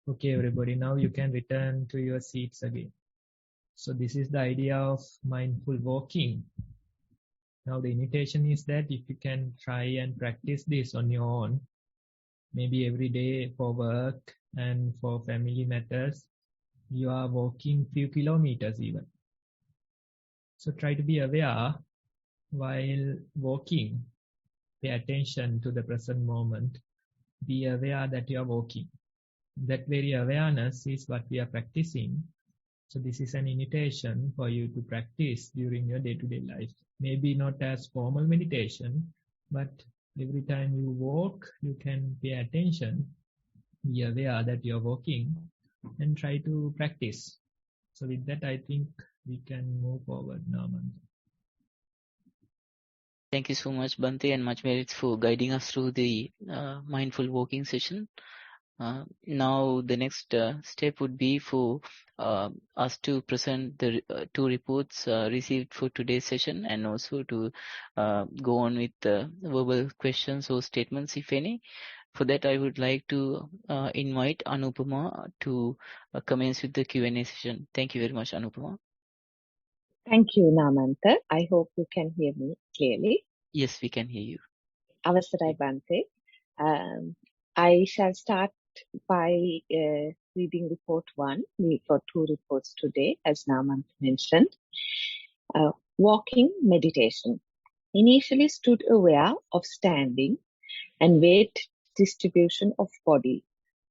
Okay, everybody, now you can return to your seats again. So this is the idea of mindful walking. Now the invitation is that if you can try and practice this on your own, maybe every day for work and for family matters, you are walking few kilometers even. So try to be aware while walking. Pay attention to the present moment. Be aware that you are walking. That very awareness is what we are practicing. So this is an invitation for you to practice during your day-to-day life. Maybe not as formal meditation, but every time you walk, you can pay attention, be aware that you're walking, and try to practice. So with that, I think we can move forward now, Manta. Thank you so much, Bante, and much merits for guiding us through the mindful walking session. Now the next step would be for us to present the two reports received for today's session, and also to go on with verbal questions or statements, if any. For that, I would like to invite Anupama to commence with the Q&A session. Thank you very much, Anupama. Thank you, Namanta. I hope you can hear me clearly. Yes, we can hear you. Avasarai Bante. I shall start by reading report 1. We got 2 reports today, as Namanta mentioned. Walking meditation. Initially stood aware of standing and weight distribution of body.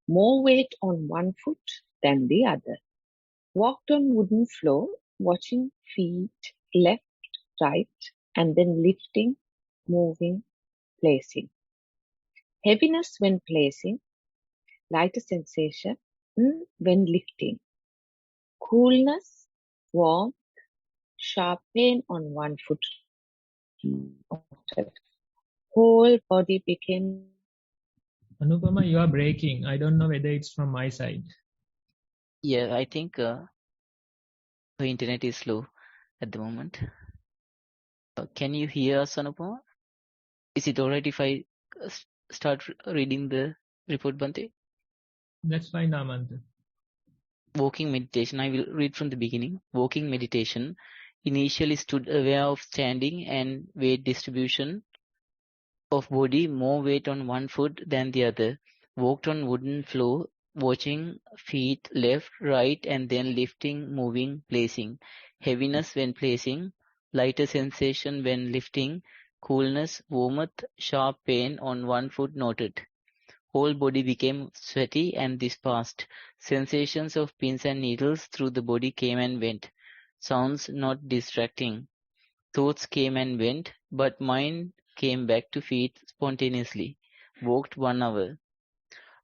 More weight on one foot than the other. Walked on wooden floor, watching feet left, right, and then lifting, moving, placing. Heaviness when placing, lighter sensation when lifting. Coolness, warmth, sharp pain on one foot. Whole body became... Anupama, you are breaking. I don't know whether it's from my side. Yeah, I think the internet is slow at the moment. Can you hear us, Anupama? Is it alright if I start reading the report, Bante? That's fine, Namanta. Walking meditation. I will read from the beginning. Walking meditation. Initially stood aware of standing and weight distribution of body, more weight on one foot than the other. Walked on wooden floor, watching feet left, right, and then lifting, moving, placing. Heaviness when placing, lighter sensation when lifting, coolness, warmth, sharp pain on one foot noted. Whole body became sweaty, and this passed. Sensations of pins and needles through the body came and went. Sounds not distracting. Thoughts came and went, but mind came back to feet spontaneously. Walked 1 hour.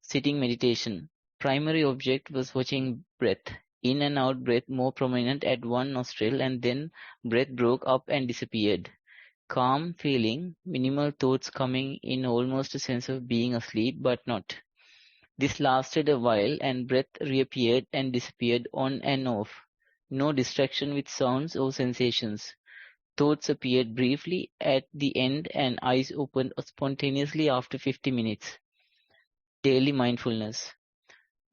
Sitting meditation. Primary object was watching breath. In and out breath more prominent at one nostril, and then breath broke up and disappeared. Calm feeling, minimal thoughts coming in, almost a sense of being asleep but not. This lasted a while, and breath reappeared and disappeared on and off. No distraction with sounds or sensations. Thoughts appeared briefly at the end, and eyes opened spontaneously after 50 minutes. Daily mindfulness.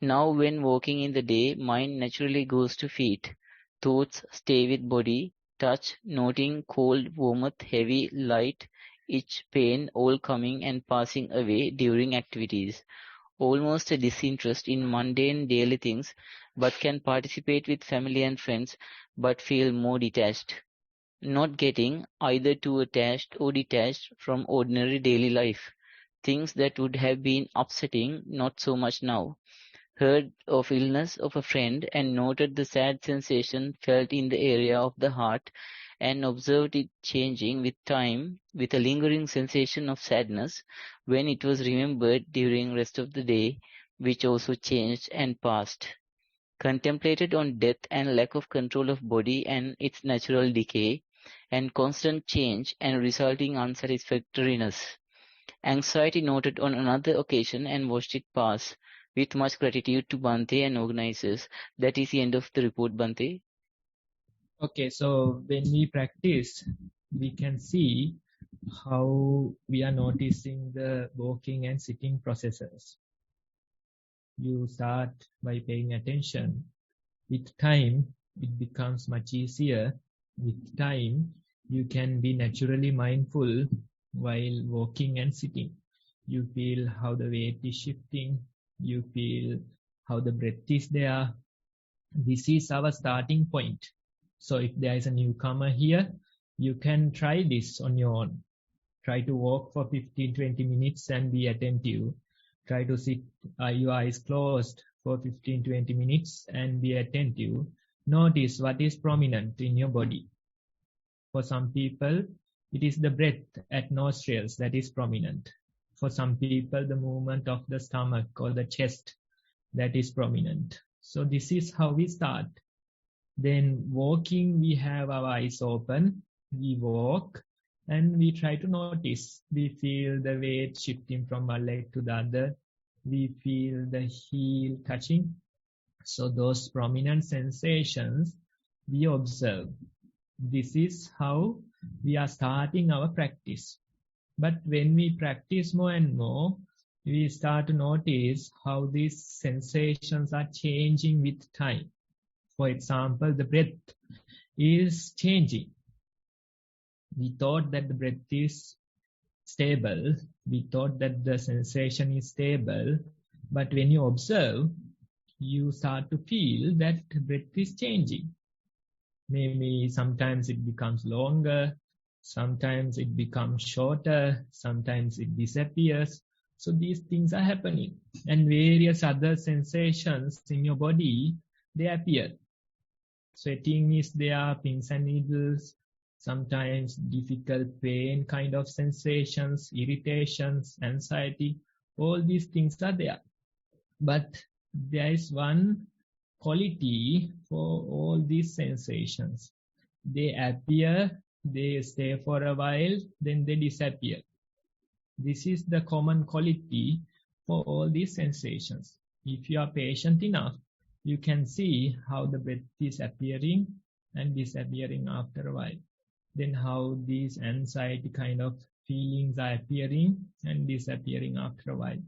Now when walking in the day, mind naturally goes to feet. Thoughts stay with body, touch, noting cold, warmth, heavy, light, itch, pain, all coming and passing away during activities. Almost a disinterest in mundane daily things, but can participate with family and friends, but feel more detached. Not getting either too attached or detached from ordinary daily life. Things that would have been upsetting, not so much now. Heard of illness of a friend and noted the sad sensation felt in the area of the heart, and observed it changing with time, with a lingering sensation of sadness when it was remembered during rest of the day, which also changed and passed. Contemplated on death and lack of control of body and its natural decay, and constant change and resulting unsatisfactoriness. Anxiety noted on another occasion and watched it pass. With much gratitude to Bante and organizers. That is the end of the report, Bante. Okay, so when we practice, we can see how we are noticing the walking and sitting processes. You start by paying attention. With time, it becomes much easier. With time, you can be naturally mindful while walking and sitting. You feel how the weight is shifting. You feel how the breath is there. This is our starting point. So if there is a newcomer here, you can try this on your own. Try to walk for 15-20 minutes and be attentive. Try to sit your eyes closed for 15-20 minutes and be attentive. Notice what is prominent in your body. For some people, it is the breath at nostrils that is prominent. For some people, the movement of the stomach or the chest that is prominent. So this is how we start. Then walking, we have our eyes open. We walk and we try to notice. We feel the weight shifting from one leg to the other. We feel the heel touching. So those prominent sensations we observe. This is how we are starting our practice. But when we practice more and more, we start to notice how these sensations are changing with time. For example, the breath is changing. We thought that the breath is stable. We thought that the sensation is stable. But when you observe, you start to feel that the breath is changing. Maybe sometimes it becomes longer. Sometimes it becomes shorter. Sometimes it disappears. So these things are happening. And various other sensations in your body, they appear. Sweating is there, pins and needles, sometimes difficult pain kind of sensations, irritations, anxiety, all these things are there. But there is one quality for all these sensations. They appear, they stay for a while, then they disappear. This is the common quality for all these sensations. If you are patient enough, you can see how the breath is appearing and disappearing after a while. Then how these anxiety kind of feelings are appearing and disappearing after a while.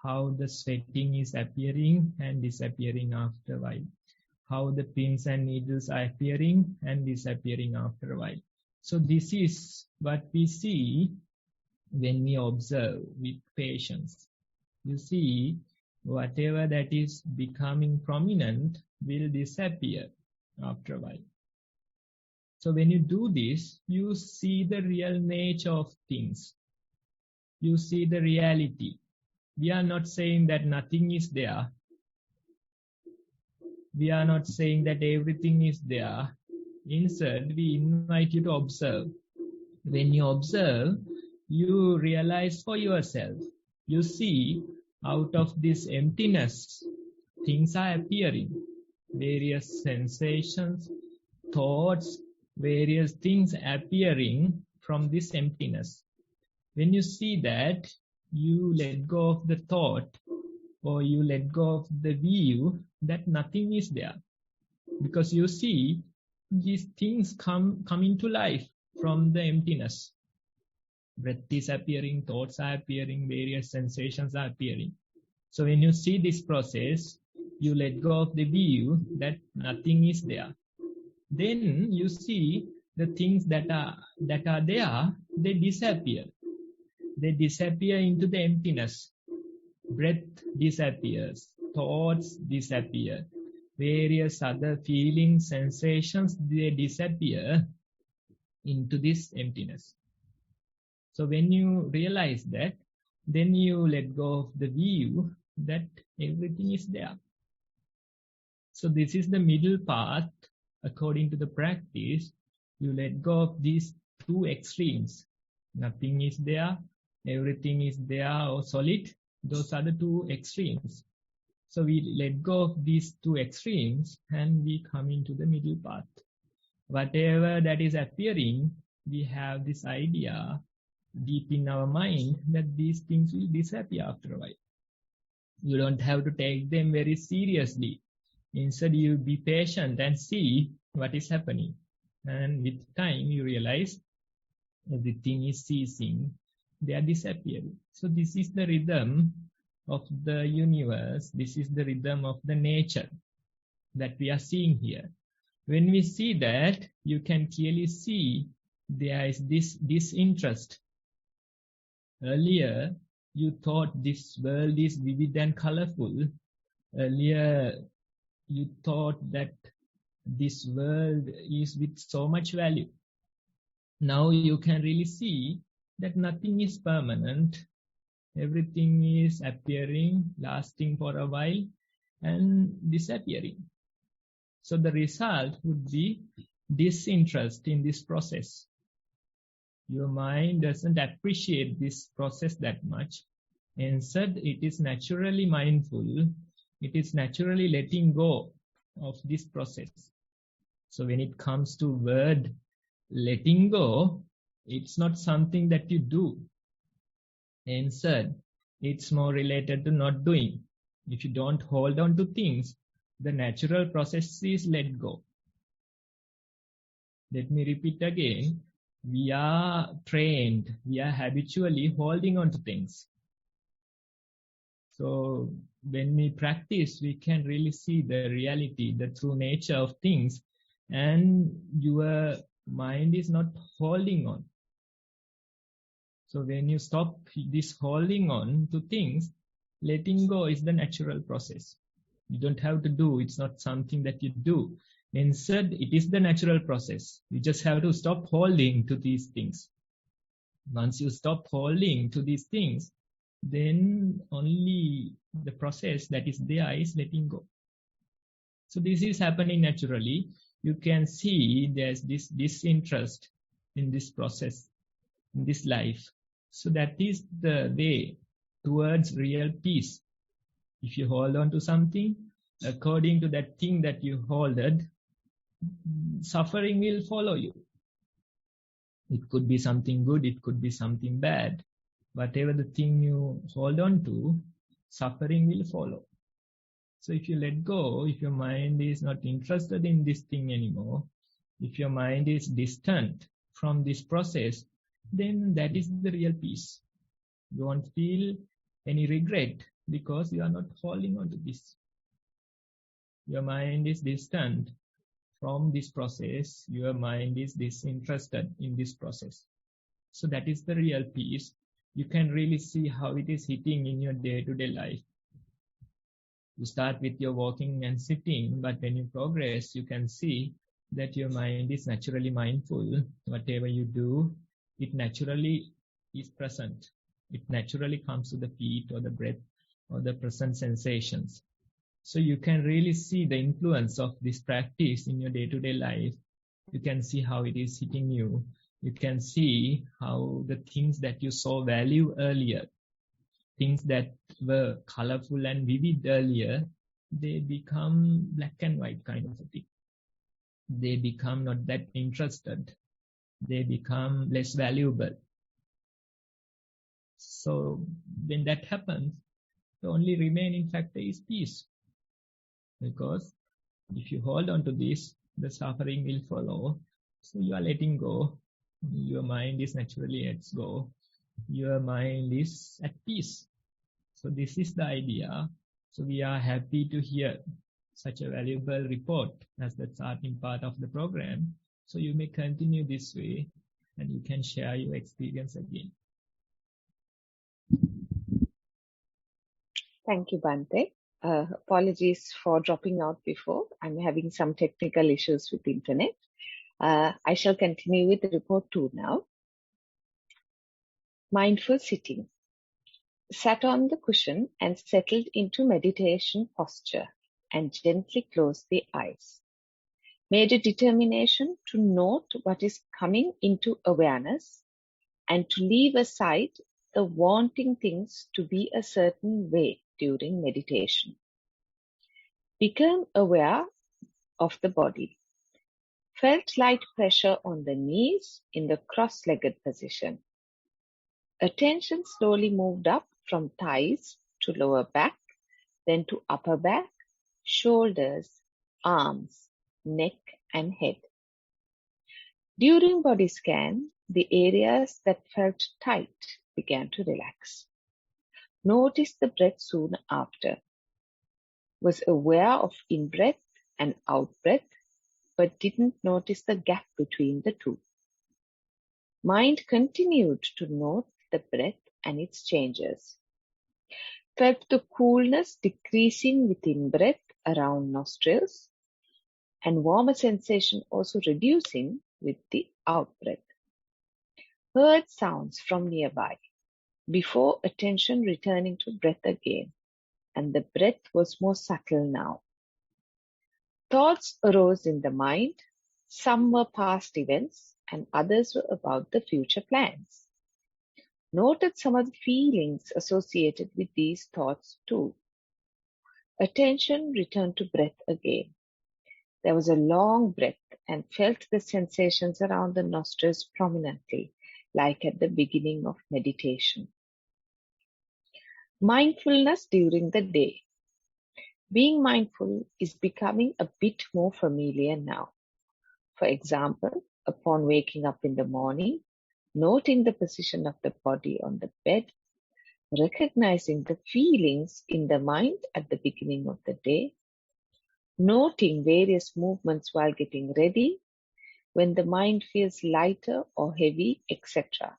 How the sweating is appearing and disappearing after a while. How the pins and needles are appearing and disappearing after a while. So this is what we see when we observe with patience. You see, whatever that is becoming prominent will disappear after a while. So when you do this, you see the real nature of things. You see the reality. We are not saying that nothing is there. We are not saying that everything is there. Instead, we invite you to observe. When you observe, you realize for yourself. You see, out of this emptiness, things are appearing. Various sensations, thoughts, various things appearing from this emptiness. When you see that, you let go of the thought or you let go of the view that nothing is there. Because you see, these things come into life from the emptiness. Breath is appearing, thoughts are appearing, various sensations are appearing. So when you see this process, you let go of the view that nothing is there. Then you see the things that are there, they disappear. They disappear into the emptiness. Breath disappears, thoughts disappear, various other feelings, sensations, they disappear into this emptiness. So when you realize that, then you let go of the view that everything is there. So this is the middle path. According to the practice, you let go of these two extremes. Nothing is there, everything is there or solid. Those are the two extremes. So we let go of these two extremes and we come into the middle path. Whatever that is appearing, we have this idea deep in our mind that these things will disappear after a while. You don't have to take them very seriously. Instead, you be patient and see what is happening. And with time, you realize everything is ceasing. They are disappearing. So this is the rhythm of the universe. This is the rhythm of the nature that we are seeing here. When we see that, you can clearly see there is this disinterest. Earlier, you thought this world is vivid and colorful. Earlier, you thought that this world is with so much value. Now you can really see that nothing is permanent. Everything is appearing, lasting for a while, and disappearing. So the result would be disinterest in this process. Your mind doesn't appreciate this process that much. Instead, it is naturally mindful. It is naturally letting go of this process. So when it comes to word letting go, it's not something that you do. Instead, it's more related to not doing. If you don't hold on to things, the natural process is let go. Let me repeat again. We are trained, we are habitually holding on to things. So when we practice, we can really see the reality, the true nature of things, and your mind is not holding on. So when you stop this holding on to things, letting go is the natural process. You don't have to do, it's not something that you do. Instead, it is the natural process. You just have to stop holding to these things. Once you stop holding to these things, then only the process that is there is letting go. So this is happening naturally. You can see there's this disinterest in this process, in this life. So that is the way towards real peace. If you hold on to something, according to that thing that you holded, suffering will follow you. It could be something good, it could be something bad. Whatever the thing you hold on to, suffering will follow. So if you let go, if your mind is not interested in this thing anymore, if your mind is distant from this process, then that is the real peace. You won't feel any regret because you are not holding on to this. Your mind is distant from this process. Your mind is disinterested in this process. So that is the real peace. You can really see how it is hitting in your day-to-day life. You start with your walking and sitting, but when you progress, you can see that your mind is naturally mindful. Whatever you do, it naturally is present. It naturally comes to the feet or the breath or the present sensations. So you can really see the influence of this practice in your day-to-day life. You can see how it is hitting you. You can see how the things that you saw value earlier, things that were colorful and vivid earlier, they become black and white kind of a thing. They become not that interested. They become less valuable. So when that happens, the only remaining factor is peace. Because if you hold on to this, the suffering will follow. So you are letting go. Your mind is naturally at go. Your mind is at peace. So this is the idea. So we are happy to hear such a valuable report as the starting part of the program. So you may continue this way and you can share your experience again. Thank you, Bhante. Apologies for dropping out before. I'm having some technical issues with the internet. I shall continue with report 2 now. Mindful sitting. Sat on the cushion and settled into meditation posture and gently closed the eyes. Made a determination to note what is coming into awareness and to leave aside the wanting things to be a certain way during meditation. Become aware of the body. Felt light pressure on the knees in the cross-legged position. Attention slowly moved up from thighs to lower back, then to upper back, shoulders, arms, neck and head. During body scan, the areas that felt tight began to relax. Noticed the breath soon after. Was aware of in-breath and out-breath, but didn't notice the gap between the two. Mind continued to note the breath and its changes. Felt the coolness decreasing with in-breath around nostrils, and warmer sensation also reducing with the out-breath. Heard sounds from nearby, before attention returning to breath again, and the breath was more subtle now. Thoughts arose in the mind, some were past events and others were about the future plans. Noted some of the feelings associated with these thoughts too. Attention returned to breath again. There was a long breath and felt the sensations around the nostrils prominently, like at the beginning of meditation. Mindfulness during the day. Being mindful is becoming a bit more familiar now. For example, upon waking up in the morning, noting the position of the body on the bed, recognizing the feelings in the mind at the beginning of the day, noting various movements while getting ready, when the mind feels lighter or heavy, etc.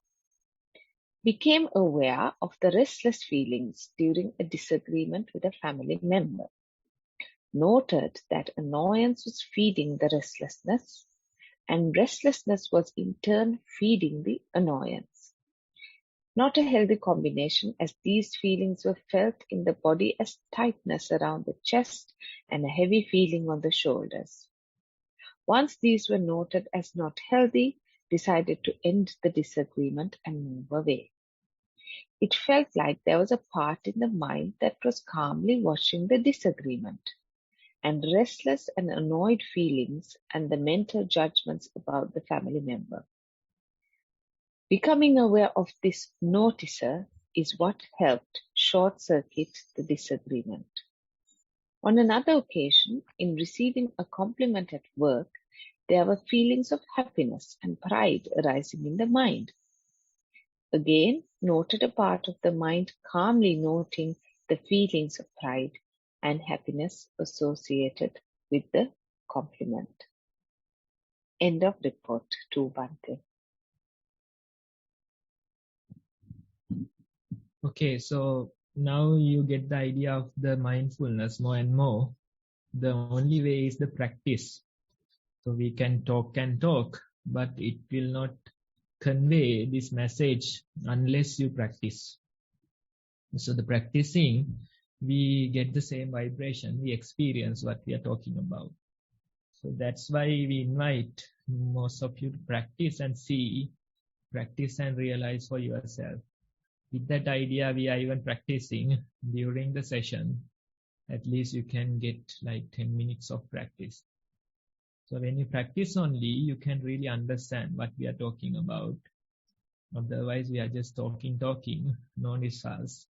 Became aware of the restless feelings during a disagreement with a family member. Noted that annoyance was feeding the restlessness, and restlessness was in turn feeding the annoyance. Not a healthy combination, as these feelings were felt in the body as tightness around the chest and a heavy feeling on the shoulders. Once these were noted as not healthy, decided to end the disagreement and move away. It felt like there was a part in the mind that was calmly watching the disagreement, and restless and annoyed feelings and the mental judgments about the family member. Becoming aware of this noticer is what helped short-circuit the disagreement. On another occasion, in receiving a compliment at work, there were feelings of happiness and pride arising in the mind. Again, noted a part of the mind calmly noting the feelings of pride and happiness associated with the compliment. End of report to Bhante. Okay, so now you get the idea of the mindfulness more and more. The only way is the practice. So we can talk and talk, but it will not convey this message unless you practice. So the practicing, we get the same vibration, we experience what we are talking about. So that's why we invite most of you to practice and see, practice and realize for yourself. With that idea, we are even practicing during the session. At least you can get like 10 minutes of practice. So when you practice only, you can really understand what we are talking about. Otherwise, we are just talking, no results.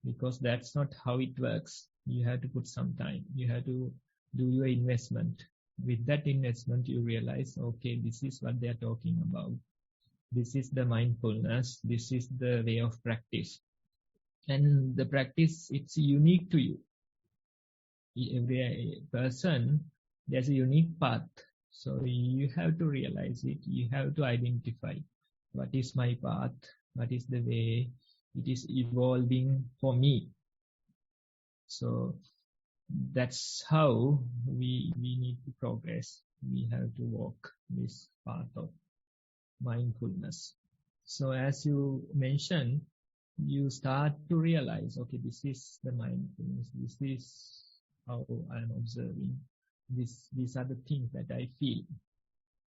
Because that's not how it works. You have to put some time. You have to do your investment. With that investment, you realize, okay, this is what they are talking about. This is the mindfulness. This is the way of practice. And the practice, it's unique to you. Every person, there's a unique path. So you have to realize it. You have to identify what is my path, what is the way it is evolving for me. So that's how we need to progress. We have to walk this path of mindfulness. So as you mentioned, you start to realize, okay, this is the mindfulness. This is how I am observing. These are the things that I feel.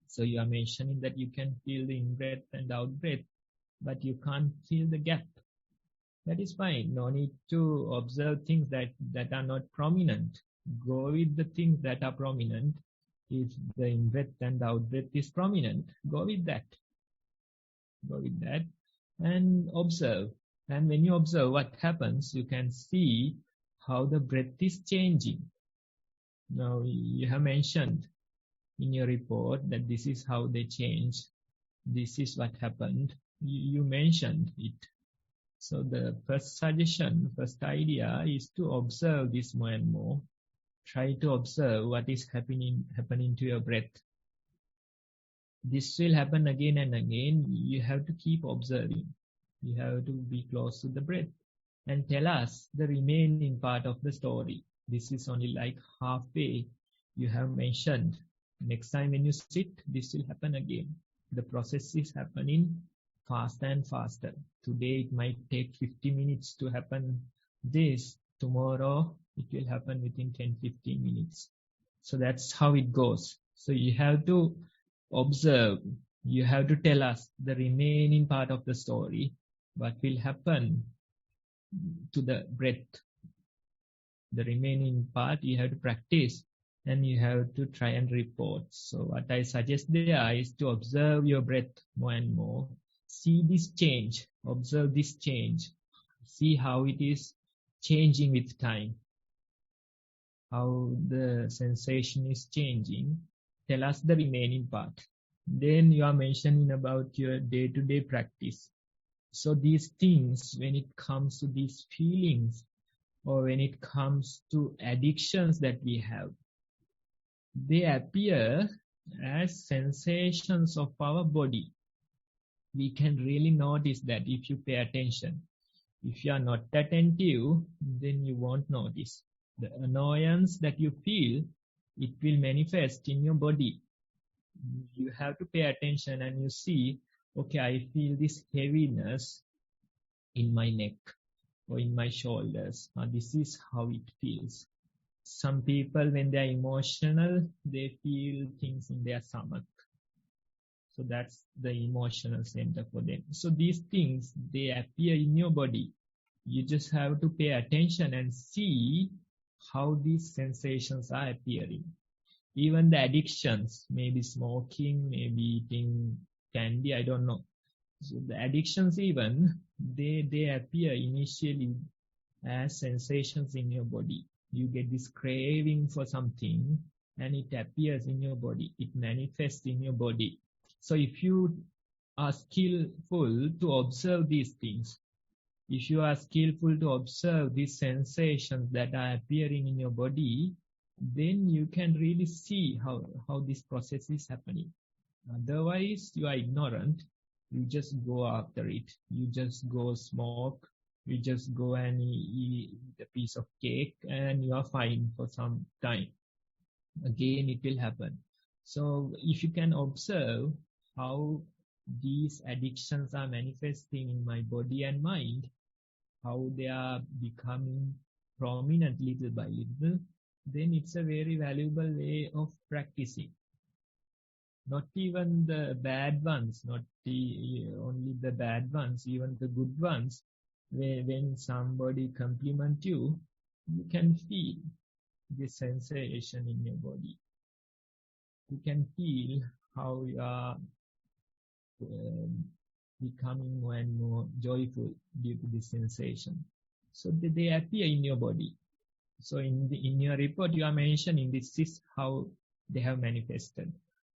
So you are mentioning that you can feel the in-breath and out-breath, but you can't feel the gap. That is fine. No need to observe things that are not prominent. Go with the things that are prominent. If the in-breath and out-breath is prominent, go with that. Go with that and observe. And when you observe what happens, you can see how the breath is changing. Now, you have mentioned in your report that this is how they change. This is what happened. You mentioned it. So the first suggestion, first idea is to observe this more and more. Try to observe what is happening to your breath. This will happen again and again. You have to keep observing. You have to be close to the breath and tell us the remaining part of the story. This is only like halfway you have mentioned. Next time when you sit, this will happen again. The process is happening faster and faster. Today it might take 50 minutes to happen this. Tomorrow it will happen within 10-15 minutes. So that's how it goes. So you have to observe. You have to tell us the remaining part of the story. What will happen to the breath? The remaining part you have to practice and you have to try and report. So what I suggest there is to observe your breath more and more. See this change. Observe this change. See how it is changing with time. How the sensation is changing. Tell us the remaining part. Then you are mentioning about your day-to-day practice. So these things, when it comes to these feelings, or when it comes to addictions that we have, they appear as sensations of our body. We can really notice that if you pay attention. If you are not attentive, then you won't notice. The annoyance that you feel, it will manifest in your body. You have to pay attention and you see, okay, I feel this heaviness in my neck or in my shoulders. This is how it feels. Some people, when they are emotional, they feel things in their stomach. So that's the emotional center for them. So these things, they appear in your body. You just have to pay attention and see how these sensations are appearing. Even the addictions, maybe smoking, maybe eating candy, I don't know. So the addictions even, they appear initially as sensations in your body. You get this craving for something and it appears in your body. It manifests in your body. So if you are skillful to observe these things, if you are skillful to observe these sensations that are appearing in your body, then you can really see how this process is happening. Otherwise, you are ignorant. You just go after it. You just go smoke. You just go and eat a piece of cake and you are fine for some time. Again, it will happen. So if you can observe how these addictions are manifesting in my body and mind, how they are becoming prominent little by little, then it's a very valuable way of practicing. Not even the bad ones, not only the bad ones, even the good ones. When somebody compliment you, you can feel the sensation in your body. You can feel how you are becoming more and more joyful due to this sensation. So they appear in your body. So in your report, you are mentioning this is how they have manifested.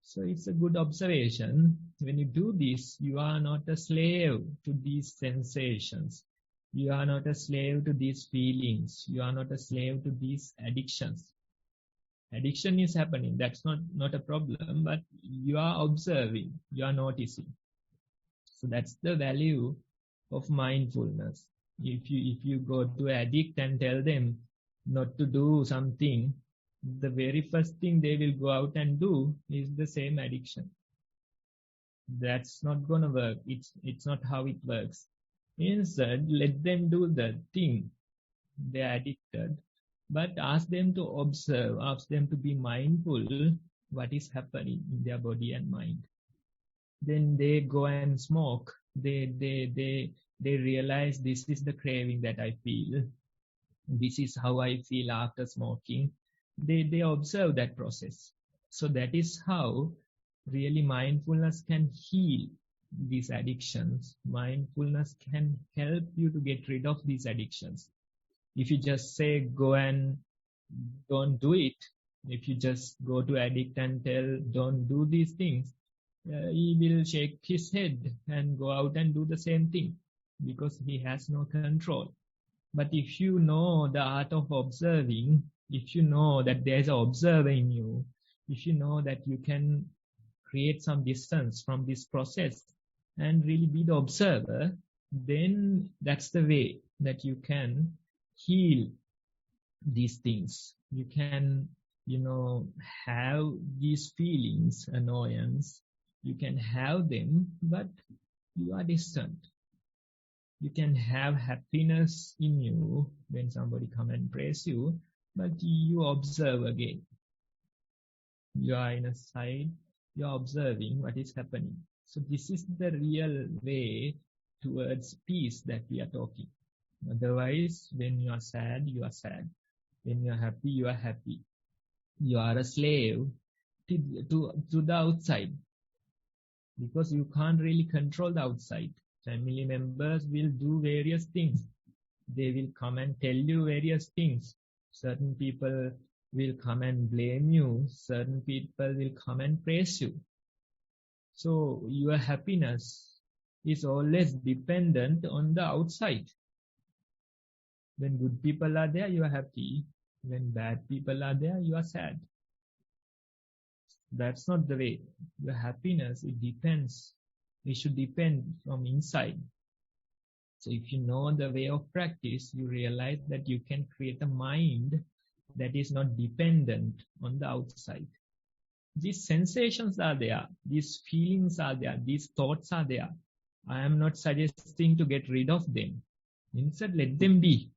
So it's a good observation. When you do this, you are not a slave to these sensations. You are not a slave to these feelings. You are not a slave to these addictions. Addiction is happening. That's not a problem, but you are observing. You are noticing. So that's the value of mindfulness. If you go to addict and tell them not to do something, the very first thing they will go out and do is the same addiction. That's not going to work. It's not how it works. Instead, let them do the thing. They are addicted, but ask them to observe, ask them to be mindful what is happening in their body and mind. Then they go and smoke. They realize this is the craving that I feel. This is how I feel after smoking. They observe that process. So that is how really mindfulness can heal these addictions. Mindfulness can help you to get rid of these addictions. If you just say go and don't do it, if you just go to addict and tell don't do these things, he will shake his head and go out and do the same thing. because he has no control. But if you know the art of observing, if you know that there's an observer in you, if you know that you can create some distance from this process and really be the observer, then that's the way that you can heal these things. You can, have these feelings, annoyance, you can have them, but you are distant. You can have happiness in you when somebody come and praise you, but you observe again. You are in a side, you are observing what is happening. So this is the real way towards peace that we are talking. Otherwise, when you are sad, you are sad. When you are happy, you are happy. You are a slave to the outside, because you can't really control the outside. Family members will do various things. They will come and tell you various things. Certain people will come and blame you. Certain people will come and praise you. So your happiness is always dependent on the outside. When good people are there, you are happy. When bad people are there, you are sad. That's not the way. Your happiness, it depends. It should depend from inside. So if you know the way of practice, you realize that you can create a mind that is not dependent on the outside. These sensations are there. These feelings are there. These thoughts are there. I am not suggesting to get rid of them. Instead, let them be.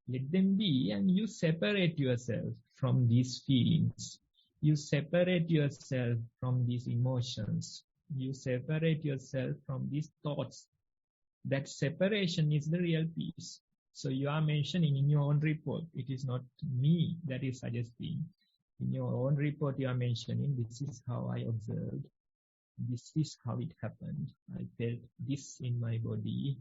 Let them be, and you separate yourself from these feelings. You separate yourself from these emotions. You separate yourself from these thoughts. That separation is the real peace. So you are mentioning in your own report, it is not me that is suggesting. In your own report, you are mentioning, this is how I observed. This is how it happened. I felt this in my body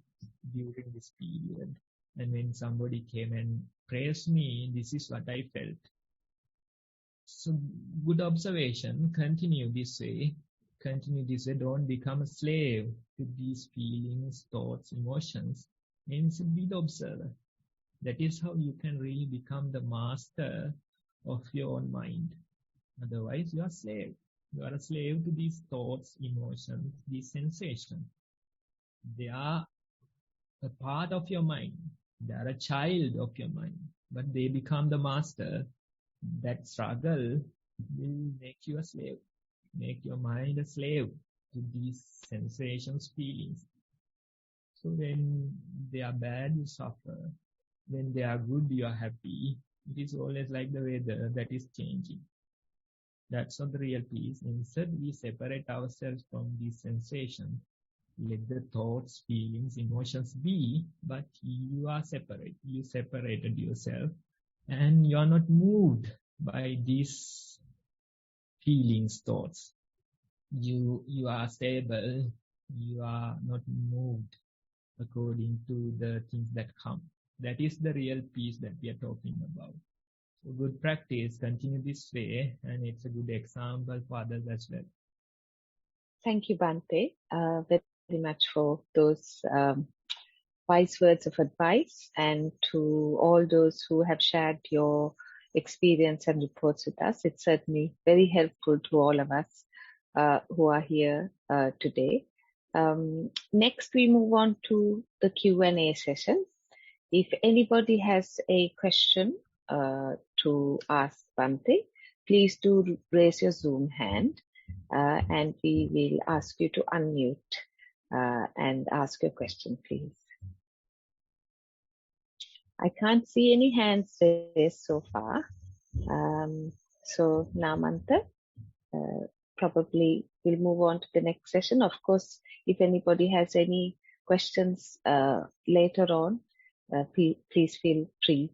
during this period. And when somebody came and praised me, this is what I felt. So good observation. Continue this way. Continue this way. Don't become a slave to these feelings, thoughts, emotions. Instead, be the observer. That is how you can really become the master of your own mind. Otherwise, you are a slave. You are a slave to these thoughts, emotions, these sensations. They are a part of your mind. They are a child of your mind. But they become the master. That struggle will make you a slave. Make your mind a slave to these sensations, feelings. So when they are bad, you suffer. When they are good, you are happy. It is always like the weather that is changing. That's not the real peace. Instead, we separate ourselves from these sensations. Let the thoughts, feelings, emotions be, but you are separate. You separated yourself, and you are not moved by these feelings, thoughts. You are stable. You are not moved according to the things that come. That is the real peace that we are talking about. So good practice, continue this way, and it's a good example for others as well. Thank you, Bhante, very much for those wise words of advice, and to all those who have shared your experience and reports with us. It's certainly very helpful to all of us who are here today. Next, we move on to the Q&A session. If anybody has a question to ask Bhante, please do raise your Zoom hand, and we will ask you to unmute and ask your question, please. I can't see any hands raised so far. So Namanta, probably we'll move on to the next session. Of course, if anybody has any questions later on, please feel free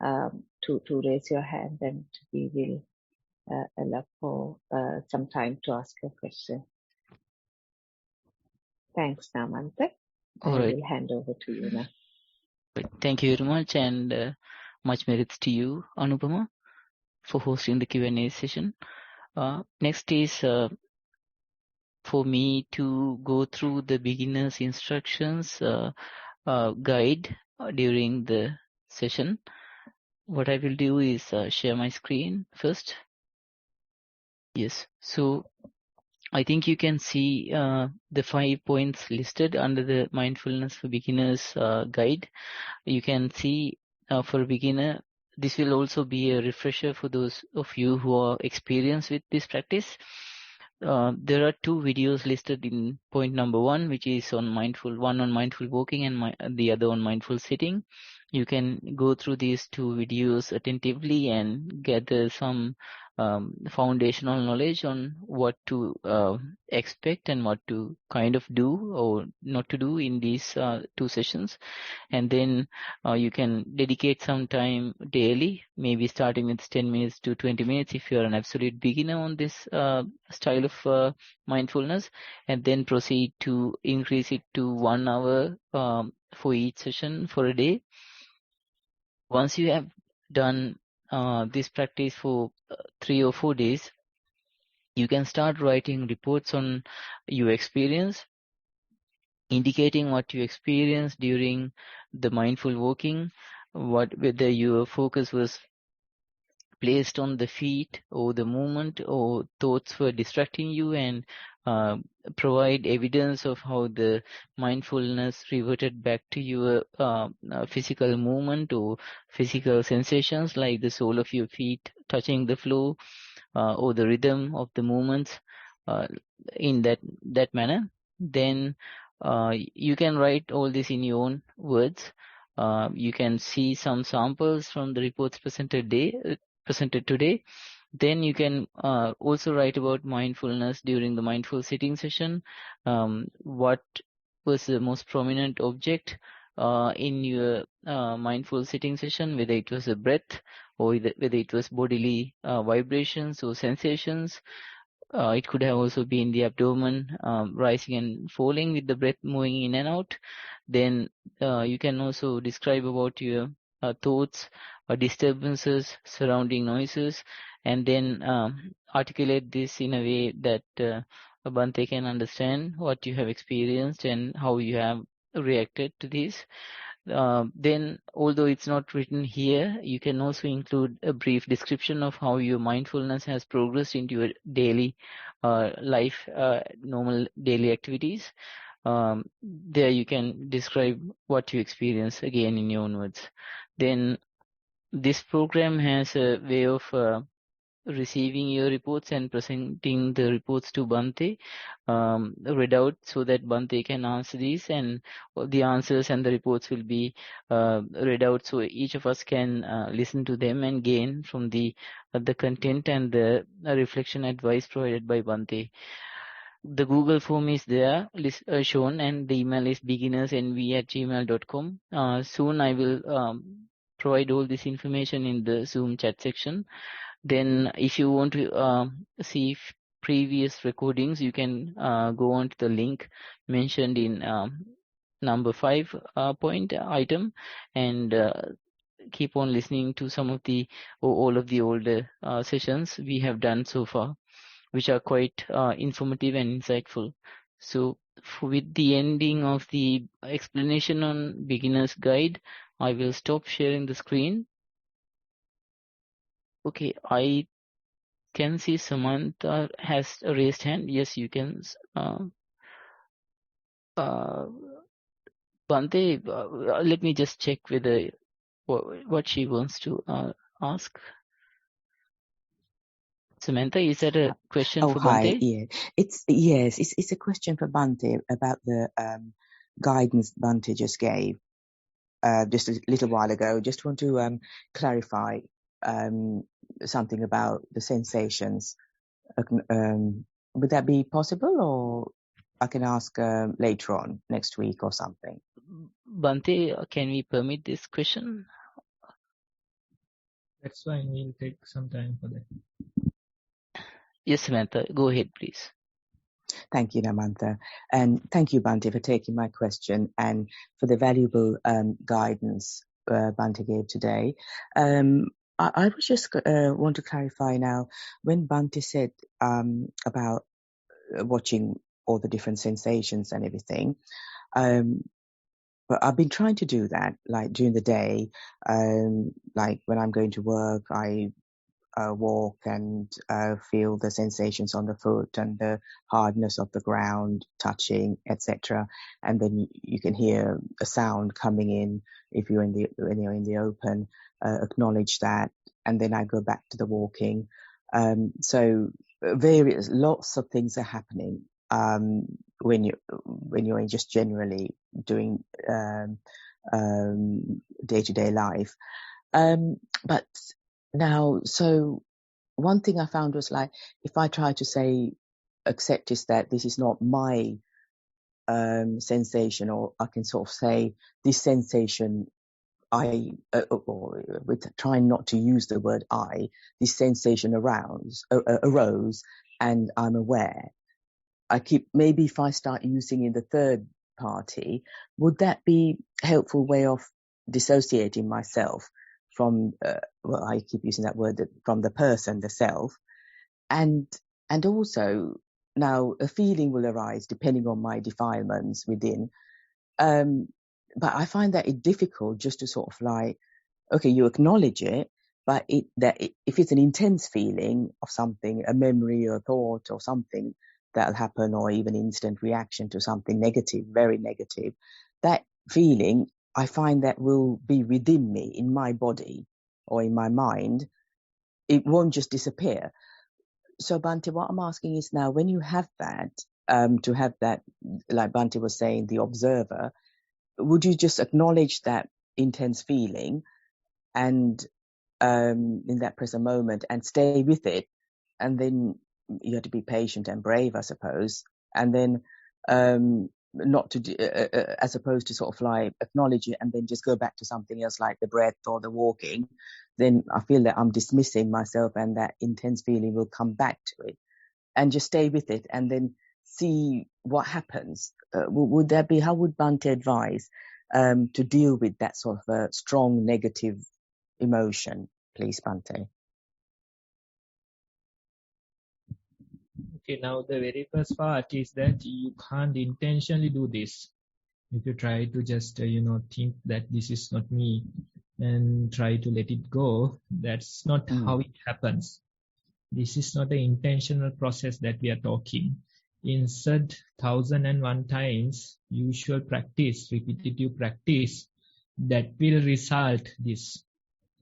to raise your hand, and we will allow for some time to ask your question. Thanks, Namanta. All I right. will hand over to you now. Thank you very much, and much merits to you, Anupama, for hosting the Q&A session. Next is for me to go through the beginner's instructions. guide during the session. What I will do is share my screen first. Yes, so I think you can see the 5 points listed under the Mindfulness for Beginners guide. You can see for a beginner, this will also be a refresher for those of you who are experienced with this practice. There are 2 videos listed in point number 1, which is on one on mindful walking and the other on mindful sitting. You can go through these 2 videos attentively and gather some foundational knowledge on what to expect and what to kind of do or not to do in these 2 sessions. And then you can dedicate some time daily, maybe starting with 10 minutes to 20 minutes if you're an absolute beginner on this style of mindfulness, and then proceed to increase it to 1 hour for each session for a day. Once you have done this practice for 3 or 4 days, you can start writing reports on your experience, indicating what you experienced during the mindful walking, whether your focus was placed on the feet or the movement or thoughts were distracting you, and provide evidence of how the mindfulness reverted back to your physical movement or physical sensations like the sole of your feet touching the floor or the rhythm of the movements in that manner. Then you can write all this in your own words. You can see some samples from the reports presented today. Then you can also write about mindfulness during the mindful sitting session. What was the most prominent object in your mindful sitting session, whether it was a breath or whether it was bodily vibrations or sensations. It could have also been the abdomen rising and falling with the breath moving in and out. Then you can also describe about your thoughts or disturbances, surrounding noises, and then articulate this in a way that Bhante can understand what you have experienced and how you have reacted to this. Then, although it's not written here, you can also include a brief description of how your mindfulness has progressed into your daily life, normal daily activities. There you can describe what you experience again in your own words. Then this program has a way of receiving your reports and presenting the reports to Bhante read out so that Bhante can answer these, and the answers and the reports will be read out so each of us can listen to them and gain from the content and the reflection advice provided by Bhante. The Google form is there shown, and the email is beginnersnv@gmail.com. Soon I will provide all this information in the Zoom chat section. Then if you want to see previous recordings, you can go on to the link mentioned in number 5 point item and keep on listening to some of the or all of the older sessions we have done so far, which are quite informative and insightful. So with the ending of the explanation on beginner's guide, I will stop sharing the screen. Okay, I can see Samantha has a raised hand. Yes, you can. Bhante, let me just check whether what she wants to ask. Samantha, is that a question for Bhante? Hi. Yeah, it's a question for Bhante about the guidance Bhante just gave just a little while ago. Just want to clarify something about the sensations. Would that be possible, or I can ask later on next week or something? Bhante, can we permit this question? That's fine. We'll take some time for that. Yes, Samantha, go ahead, please. Thank you, Namantha. And thank you, Bhante, for taking my question and for the valuable guidance Bhante gave today. I was just want to clarify now, when Bhante said about watching all the different sensations and everything, But I've been trying to do that, like during the day, like when I'm going to work, I walk and feel the sensations on the foot and the hardness of the ground, touching, etc. And then you can hear a sound coming in if you're when you're in the open. Acknowledge that, and then I go back to the walking. So lots of things are happening when you're just generally doing day-to-day life. But now, so one thing I found was like, if I try to say, accept is that this is not my sensation, or I can sort of say this sensation, or with trying not to use the word I, this sensation arose, and I'm aware. Maybe if I start using in the third party, would that be a helpful way of dissociating myself from, I keep using that word, from the person, the self. And also, now a feeling will arise depending on my defilements within. But I find that it's difficult just to sort of like, okay, you acknowledge it, but if it's an intense feeling of something, a memory or a thought or something that'll happen, or even instant reaction to something negative, very negative, that feeling, I find that will be within me, in my body or in my mind. It won't just disappear. So Bhante, what I'm asking is now, when you have that, to have that, like Bhante was saying, the observer, would you just acknowledge that intense feeling and in that present moment and stay with it? And then you have to be patient and brave, I suppose. And then not to, as opposed to sort of like acknowledge it and then just go back to something else like the breath or the walking, then I feel that I'm dismissing myself and that intense feeling will come back to it, and just stay with it and then see what happens. Would that be, how would Bhante advise to deal with that sort of a strong negative emotion, please, Bhante? Okay, now the very first part is that you can't intentionally do this. If you try to just, think that this is not me and try to let it go, that's not how it happens. This is not an intentional process that we are talking. Insert 1001 times usual practice, repetitive practice, that will result this.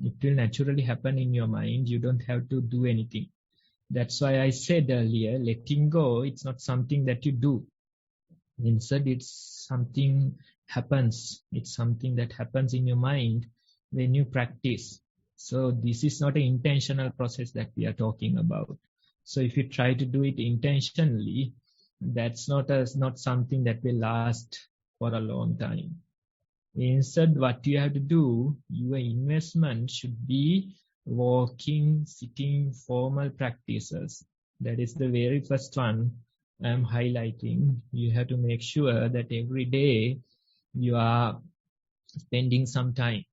It will naturally happen in your mind. You don't have to do anything. That's why I said earlier, letting go, it's not something that you do. Instead, it's something happens. It's something that happens in your mind when you practice. So this is not an intentional process that we are talking about. So if you try to do it intentionally, that's not something that will last for a long time. Instead, what you have to do, your investment should be walking, sitting, formal practices. That is the very first one I'm highlighting. You have to make sure that every day you are spending some time,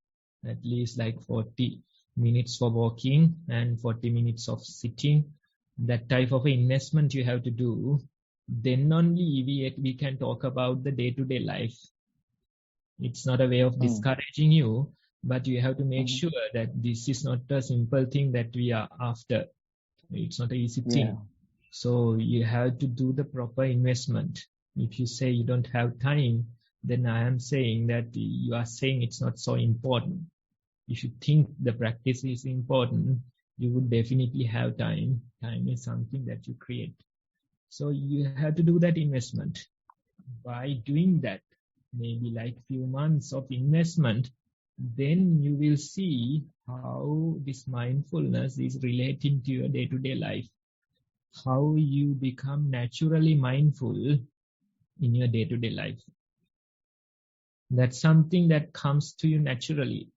at least like 40 minutes for walking and 40 minutes of sitting. That type of investment you have to do. Then only we can talk about the day-to-day life. It's not a way of discouraging you, but you have to make sure that this is not a simple thing that we are after. It's not an easy thing. So you have to do the proper investment. If you say you don't have time, then I am saying that you are saying it's not so important. If you think the practice is important, you would definitely have time. Time is something that you create. So you have to do that investment. By doing that, maybe like few months of investment, then you will see how this mindfulness is relating to your day-to-day life. How you become naturally mindful in your day-to-day life. That's something that comes to you naturally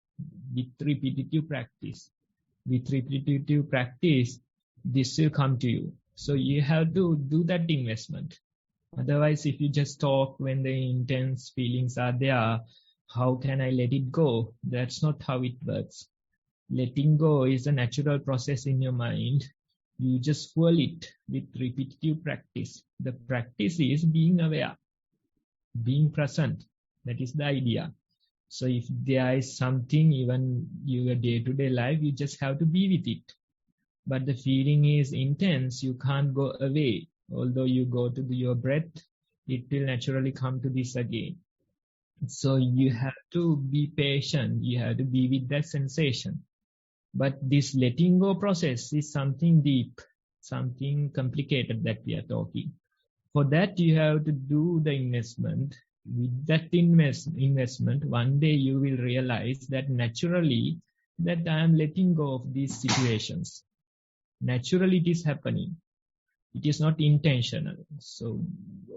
with repetitive practice. With repetitive practice, this will come to you. So you have to do that investment. Otherwise, if you just talk when the intense feelings are there, how can I let it go? That's not how it works. Letting go is a natural process in your mind. You just fuel it with repetitive practice. The practice is being aware, being present. That is the idea. So if there is something, even your day-to-day life, you just have to be with it. But the feeling is intense, you can't go away. Although you go to your breath, it will naturally come to this again. So you have to be patient, you have to be with that sensation. But this letting go process is something deep, something complicated that we are talking. For that, you have to do the investment. With that investment, one day you will realize that naturally that I am letting go of these situations. Naturally it is happening. It is not intentional. So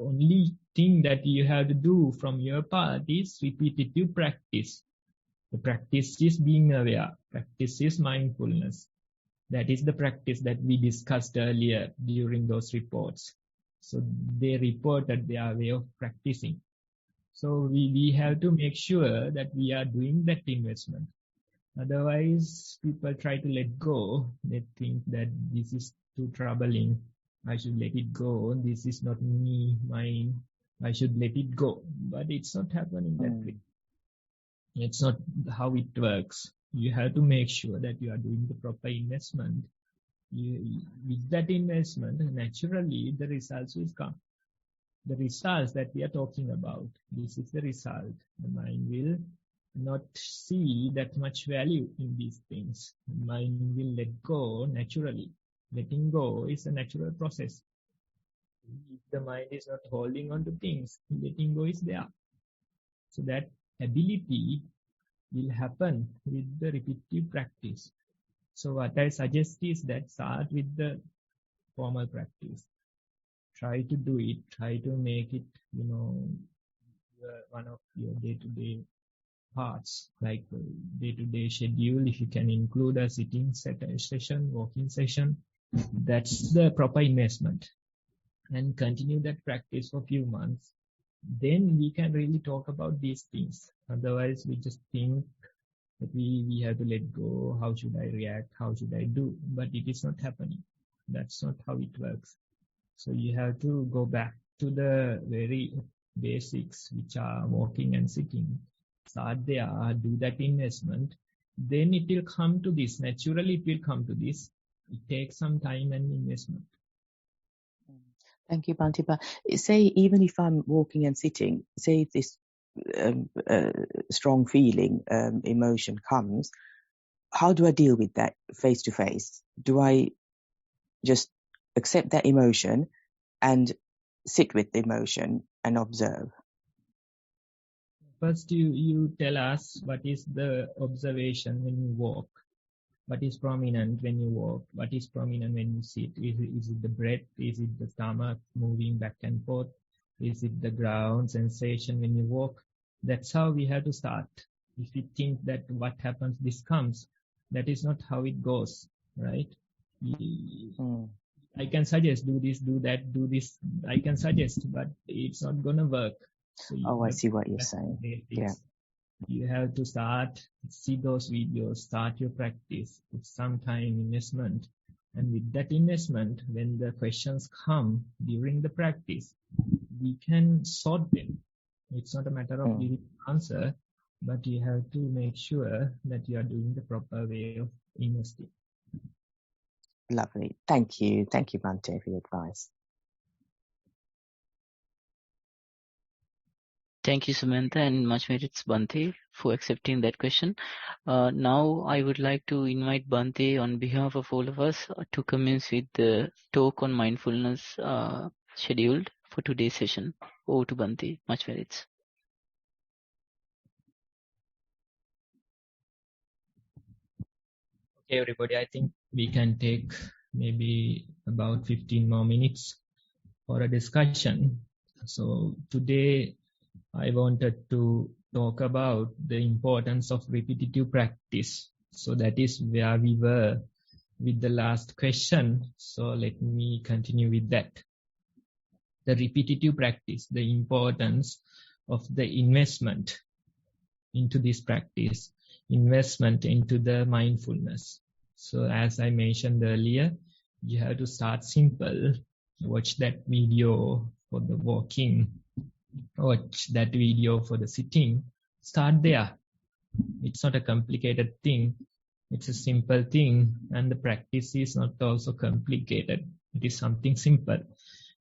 only thing that you have to do from your part is repetitive practice. The practice is being aware. Practice is mindfulness. That is the practice that we discussed earlier during those reports. So they reported their way of practicing. So we have to make sure that we are doing that investment. Otherwise, people try to let go. They think that this is too troubling. I should let it go. This is not me, mine. I should let it go. But it's not happening that way. It's not how it works. You have to make sure that you are doing the proper investment. With that investment, naturally, the results will come. The results that we are talking about, this is the result. The mind will not see that much value in these things. The mind will let go naturally. Letting go is a natural process. If the mind is not holding on to things, letting go is there. So that ability will happen with the repetitive practice. So what I suggest is that start with the formal practice. Try to do it. Try to make it, one of your day-to-day parts, like day-to-day schedule. If you can include a sitting session, walking session, that's the proper investment. And continue that practice for a few months. Then we can really talk about these things. Otherwise, we just think that we have to let go. How should I react? How should I do? But it is not happening. That's not how it works. So you have to go back to the very basics, which are walking and sitting. Start there, do that investment. Then it will come to this. Naturally, it will come to this. It takes some time and investment. Thank you, Bhante. But say, even if I'm walking and sitting, say if this strong feeling, emotion comes, how do I deal with that face to face? Do I just accept that emotion and sit with the emotion and observe? First, you tell us what is the observation when you walk. What is prominent when you walk? What is prominent when you sit? Is it the breath? Is it the stomach moving back and forth? Is it the ground sensation when you walk? That's how we have to start. If you think that what happens, this comes, that is not how it goes, right? I can suggest, do this, do that, do this. I can suggest, but it's not going to work. So I see what you're saying. Yeah. You have to see those videos, start your practice, put some time investment. And with that investment, when the questions come during the practice, we can sort them. It's not a matter of giving an answer, but you have to make sure that you are doing the proper way of investing. Lovely. Thank you. Thank you, Bhante, for your advice. Thank you, Samantha, and much merits Bhante for accepting that question. Now I would like to invite Bhante on behalf of all of us to commence with the talk on mindfulness scheduled for today's session. Over to Bhante. Much merits. Okay, everybody, I think we can take maybe about 15 more minutes for a discussion. So today I wanted to talk about the importance of repetitive practice. So that is where we were with the last question. So let me continue with that. The repetitive practice, the importance of the investment into this practice, investment into the mindfulness. So as I mentioned earlier, you have to start simple. Watch that video for the walking. watch that video for the sitting, start there. It's not a complicated thing. It's a simple thing, and the practice is not also complicated. It is something simple.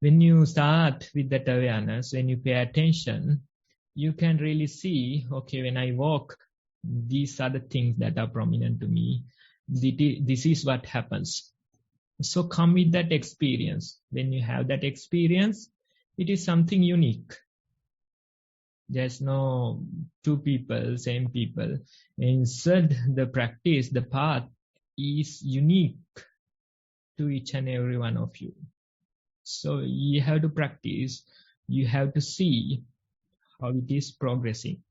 When you start with that awareness, when you pay attention, you can really see, okay, when I walk, these are the things that are prominent to me. This is what happens. So come with that experience. When you have that experience, it is something unique. There's no two people, same people. Instead, the practice, the path is unique to each and every one of you. So you have to practice. You have to see how it is progressing.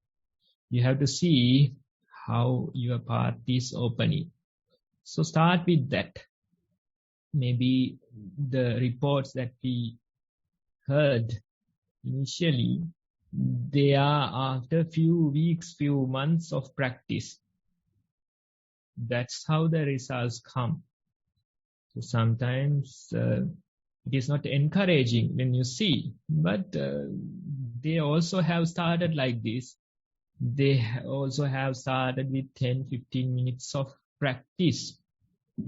You have to see how your path is opening. So start with that. Maybe the reports that we heard initially, they are after few weeks, few months of practice. That's how the results come. So sometimes it is not encouraging when you see, but they also have started like this. They also have started with 10-15 minutes of practice.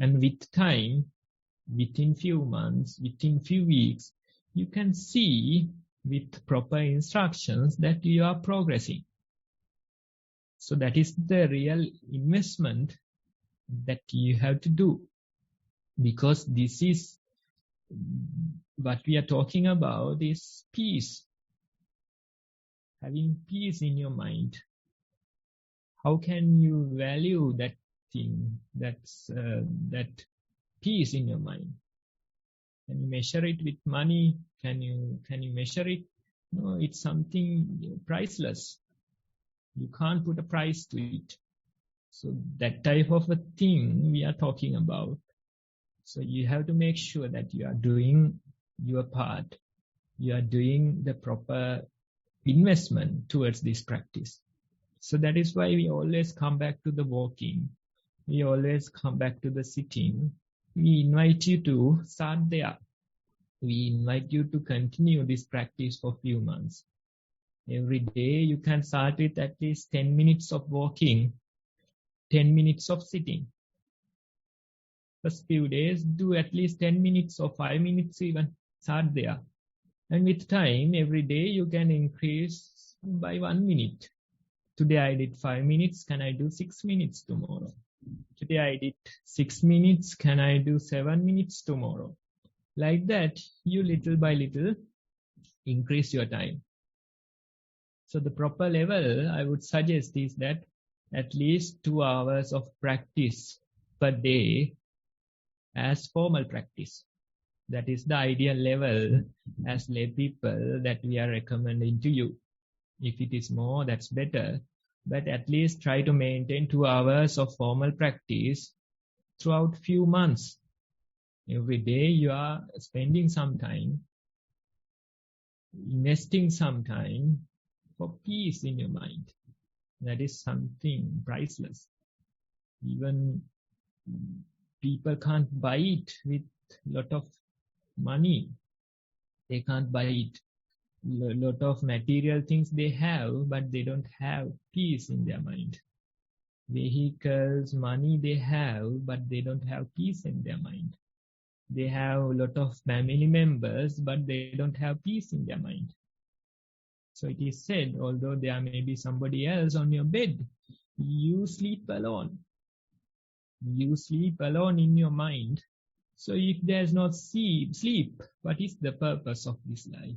And with time, within few months, within few weeks, you can see with proper instructions that you are progressing. So that is the real investment that you have to do. Because this is what we are talking about is peace. Having peace in your mind. How can you value that thing, that peace in your mind? Can you measure it with money? Can you measure it? No, it's something priceless. You can't put a price to it. So that type of a thing we are talking about. So you have to make sure that you are doing your part. You are doing the proper investment towards this practice. So that is why we always come back to the walking. We always come back to the sitting. We invite you to start there. We invite you to continue this practice for a few months. Every day you can start with at least 10 minutes of walking, 10 minutes of sitting. First few days, do at least 10 minutes or 5 minutes even. Start there. And with time, every day you can increase by 1 minute. Today I did 5 minutes. Can I do 6 minutes tomorrow? Today I did 6 minutes. Can I do 7 minutes tomorrow? Like that, you little by little increase your time. So the proper level I would suggest is that at least 2 hours of practice per day as formal practice. That is the ideal level as lay people that we are recommending to you. If it is more, that's better. But at least try to maintain 2 hours of formal practice throughout few months. Every day you are spending some time, investing some time for peace in your mind. That is something priceless. Even people can't buy it with a lot of money. They can't buy it. A lot of material things they have, but they don't have peace in their mind. Vehicles, money they have, but they don't have peace in their mind. They have a lot of family members, but they don't have peace in their mind. So it is said, although there may be somebody else on your bed, you sleep alone. You sleep alone in your mind. So if there's not sleep, what is the purpose of this life?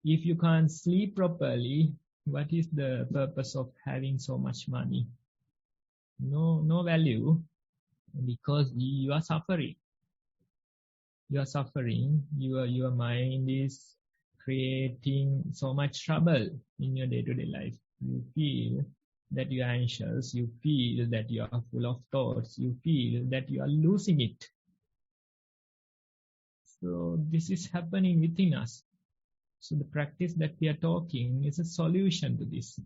If you can't sleep properly, what is the purpose of having so much money? No value, because you are suffering. You are suffering. Your mind is creating so much trouble in your day-to-day life. You feel that you are anxious. You feel that you are full of thoughts. You feel that you are losing it. So this is happening within us. So the practice that we are talking is a solution to this.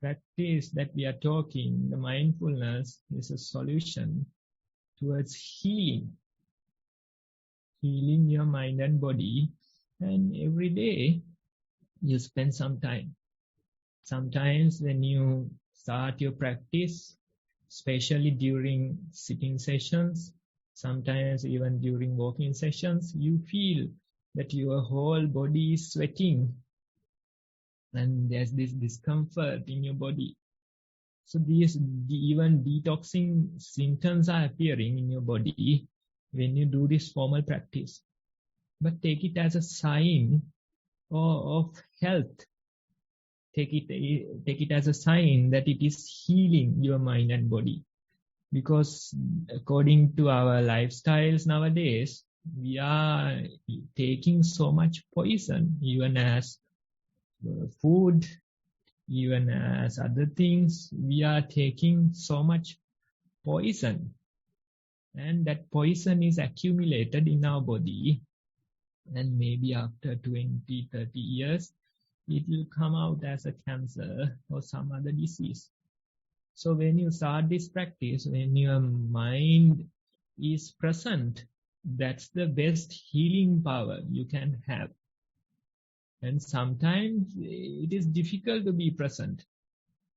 Practice that we are talking, the mindfulness, is a solution towards healing your mind and body. And every day you spend some time. Sometimes when you start your practice, especially during sitting sessions, sometimes even during walking sessions, you feel that your whole body is sweating and there's this discomfort in your body. So these even detoxing symptoms are appearing in your body when you do this formal practice. But take it as a sign of health. Take it as a sign that it is healing your mind and body. Because according to our lifestyles nowadays, we are taking so much poison, even as food, even as other things. We are taking so much poison. And that poison is accumulated in our body. And maybe after 20, 30 years, it will come out as a cancer or some other disease. So when you start this practice, when your mind is present, that's the best healing power you can have. And sometimes it is difficult to be present.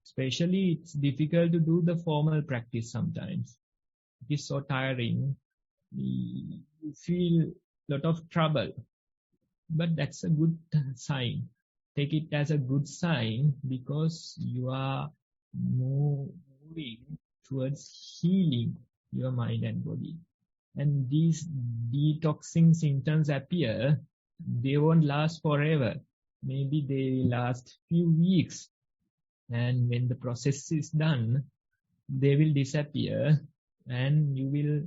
Especially it's difficult to do the formal practice sometimes. It is so tiring. You feel a lot of trouble. But that's a good sign. Take it as a good sign because you are moving towards healing your mind and body. And these detoxing symptoms appear, they won't last forever. Maybe they will last few weeks. And when the process is done, they will disappear and you will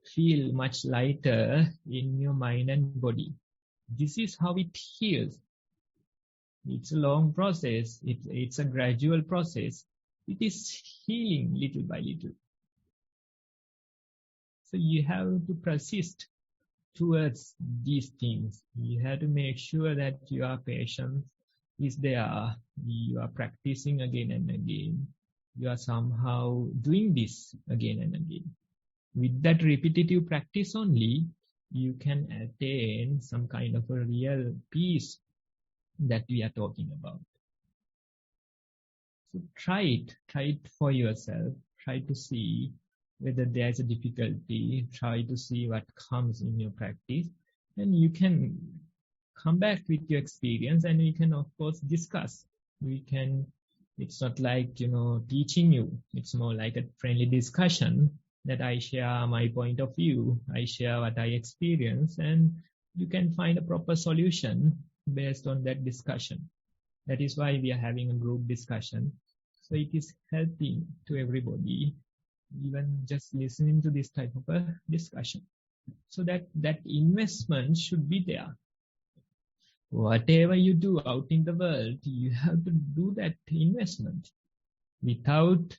feel much lighter in your mind and body. This is how it heals. It's a long process. It's a gradual process. It is healing little by little. So you have to persist towards these things. You have to make sure that your patience is there. You are practicing again and again. You are somehow doing this again and again. With that repetitive practice only, you can attain some kind of a real peace that we are talking about. So try it for yourself. Try to see whether there's a difficulty. Try to see what comes in your practice. And you can come back with your experience and we can of course discuss. It's not like, teaching you. It's more like a friendly discussion that I share my point of view. I share what I experience and you can find a proper solution based on that discussion. That is why we are having a group discussion. So it is helping to everybody, even just listening to this type of a discussion. So that investment should be there. Whatever you do out in the world, you have to do that investment. Without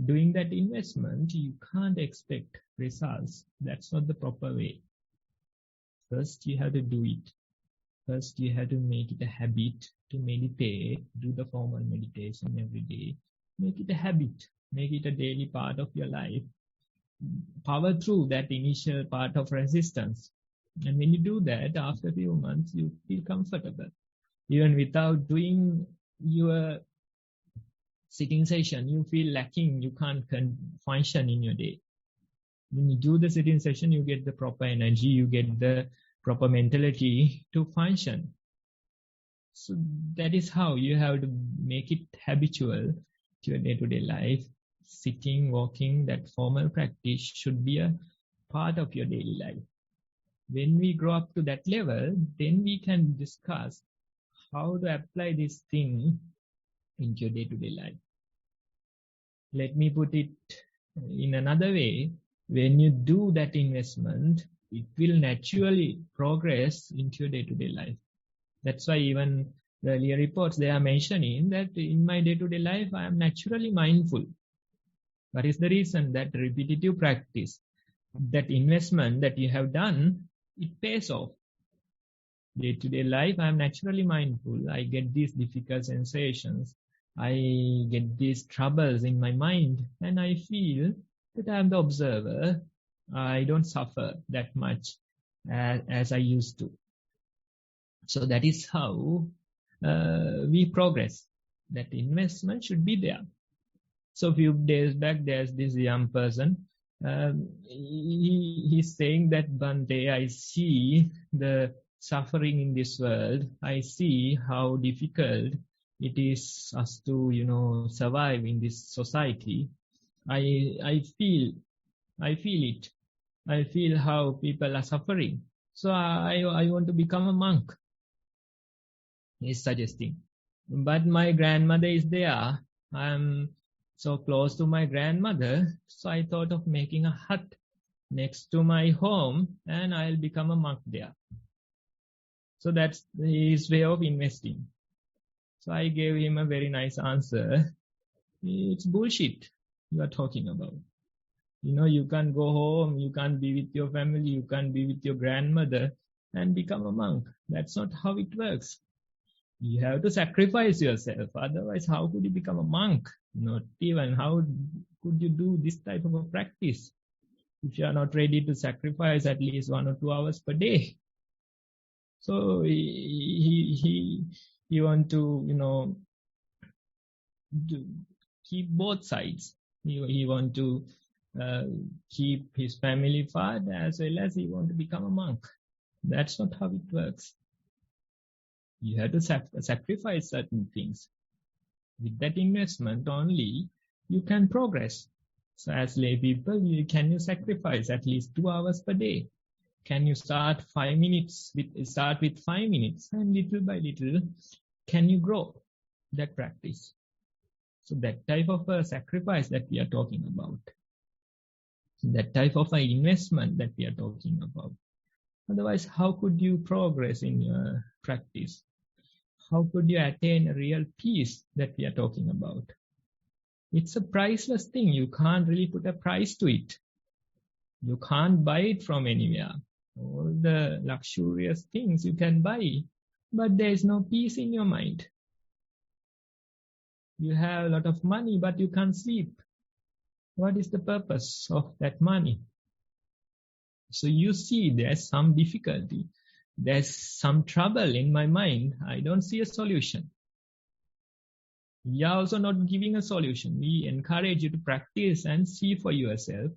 doing that investment, you can't expect results. That's not the proper way. First, you have to do it. First, you have to make it a habit to meditate, do the formal meditation every day. Make it a habit. Make it a daily part of your life. Power through that initial part of resistance. And when you do that, after a few months, you feel comfortable. Even without doing your sitting session, you feel lacking. You can't function in your day. When you do the sitting session, you get the proper energy. You get the proper mentality to function. So that is how you have to make it habitual to your day-to-day life. Sitting, walking, that formal practice should be a part of your daily life. When we grow up to that level, then we can discuss how to apply this thing into your day-to-day life. Let me put it in another way. When you do that investment, it will naturally progress into your day-to-day life. That's why even the earlier reports, they are mentioning that in my day-to-day life, I am naturally mindful. What is the reason? That repetitive practice, that investment that you have done, it pays off. Day-to-day life, I am naturally mindful. I get these difficult sensations. I get these troubles in my mind and I feel that I am the observer. I don't suffer that much as I used to. So that is how we progress. That investment should be there. So a few days back, there's this young person. He's saying that, Bhante, I see the suffering in this world. I see how difficult it is us to, survive in this society. I feel it. I feel how people are suffering. So I want to become a monk, he's suggesting. But my grandmother is there. I'm so close to my grandmother. So I thought of making a hut next to my home and I'll become a monk there. So that's his way of investing. So I gave him a very nice answer. It's bullshit you are talking about. You can't go home, you can't be with your family, you can't be with your grandmother and become a monk. That's not how it works. You have to sacrifice yourself. Otherwise, how could you become a monk? Not even how could you do this type of a practice if you are not ready to sacrifice at least 1 or 2 hours per day? So he want to, keep both sides. He want to keep his family far as well as he want to become a monk. That's not how it works. You have to sacrifice certain things. With that investment only, you can progress. So as lay people, can you sacrifice at least 2 hours per day? Can you start 5 minutes? Start with 5 minutes and little by little, can you grow that practice? So that type of a sacrifice that we are talking about. That type of an investment that we are talking about. Otherwise, how could you progress in your practice? How could you attain a real peace that we are talking about? It's a priceless thing. You can't really put a price to it. You can't buy it from anywhere. All the luxurious things you can buy, but there is no peace in your mind. You have a lot of money, but you can't sleep. What is the purpose of that money? So you see there's some difficulty. There's some trouble in my mind. I don't see a solution. We are also not giving a solution. We encourage you to practice and see for yourself.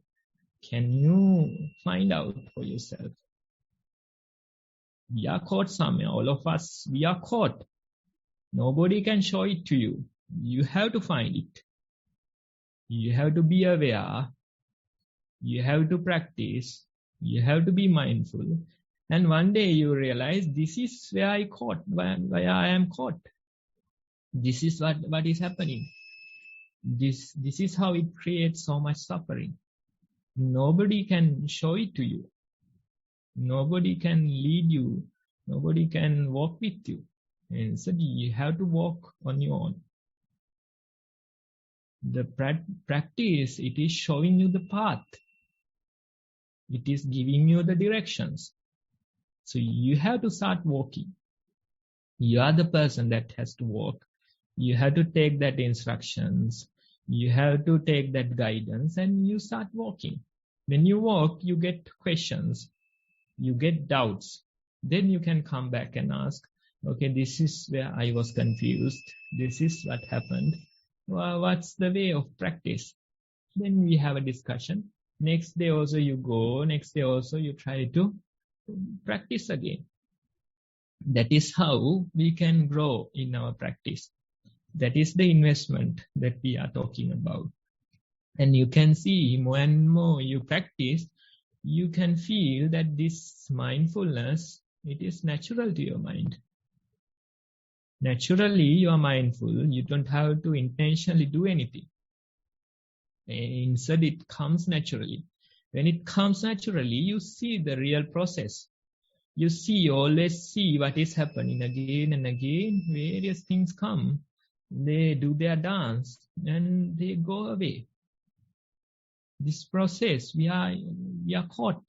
Can you find out for yourself? We are caught somewhere. All of us, we are caught. Nobody can show it to you. You have to find it. You have to be aware. You have to practice. You have to be mindful. And one day you realize this is where I am caught. This is what is happening. This is how it creates so much suffering. Nobody can show it to you. Nobody can lead you. Nobody can walk with you. Instead, you have to walk on your own. The practice, it is showing you the path. It is giving you the directions. So you have to start walking. You are the person that has to walk. You have to take that instructions. You have to take that guidance and you start walking. When you walk, you get questions. You get doubts. Then you can come back and ask, okay, this is where I was confused. This is what happened. Well, what's the way of practice? Then we have a discussion. Next day also you go. Next day also you try to practice again. That is how we can grow in our practice. That is the investment that we are talking about. And you can see more and more you practice, you can feel that this mindfulness, it is natural to your mind. Naturally, you are mindful. You don't have to intentionally do anything. Instead, it comes naturally. When it comes naturally, you see the real process. You always see what is happening again and again. Various things come. They do their dance and they go away. This process, we are caught.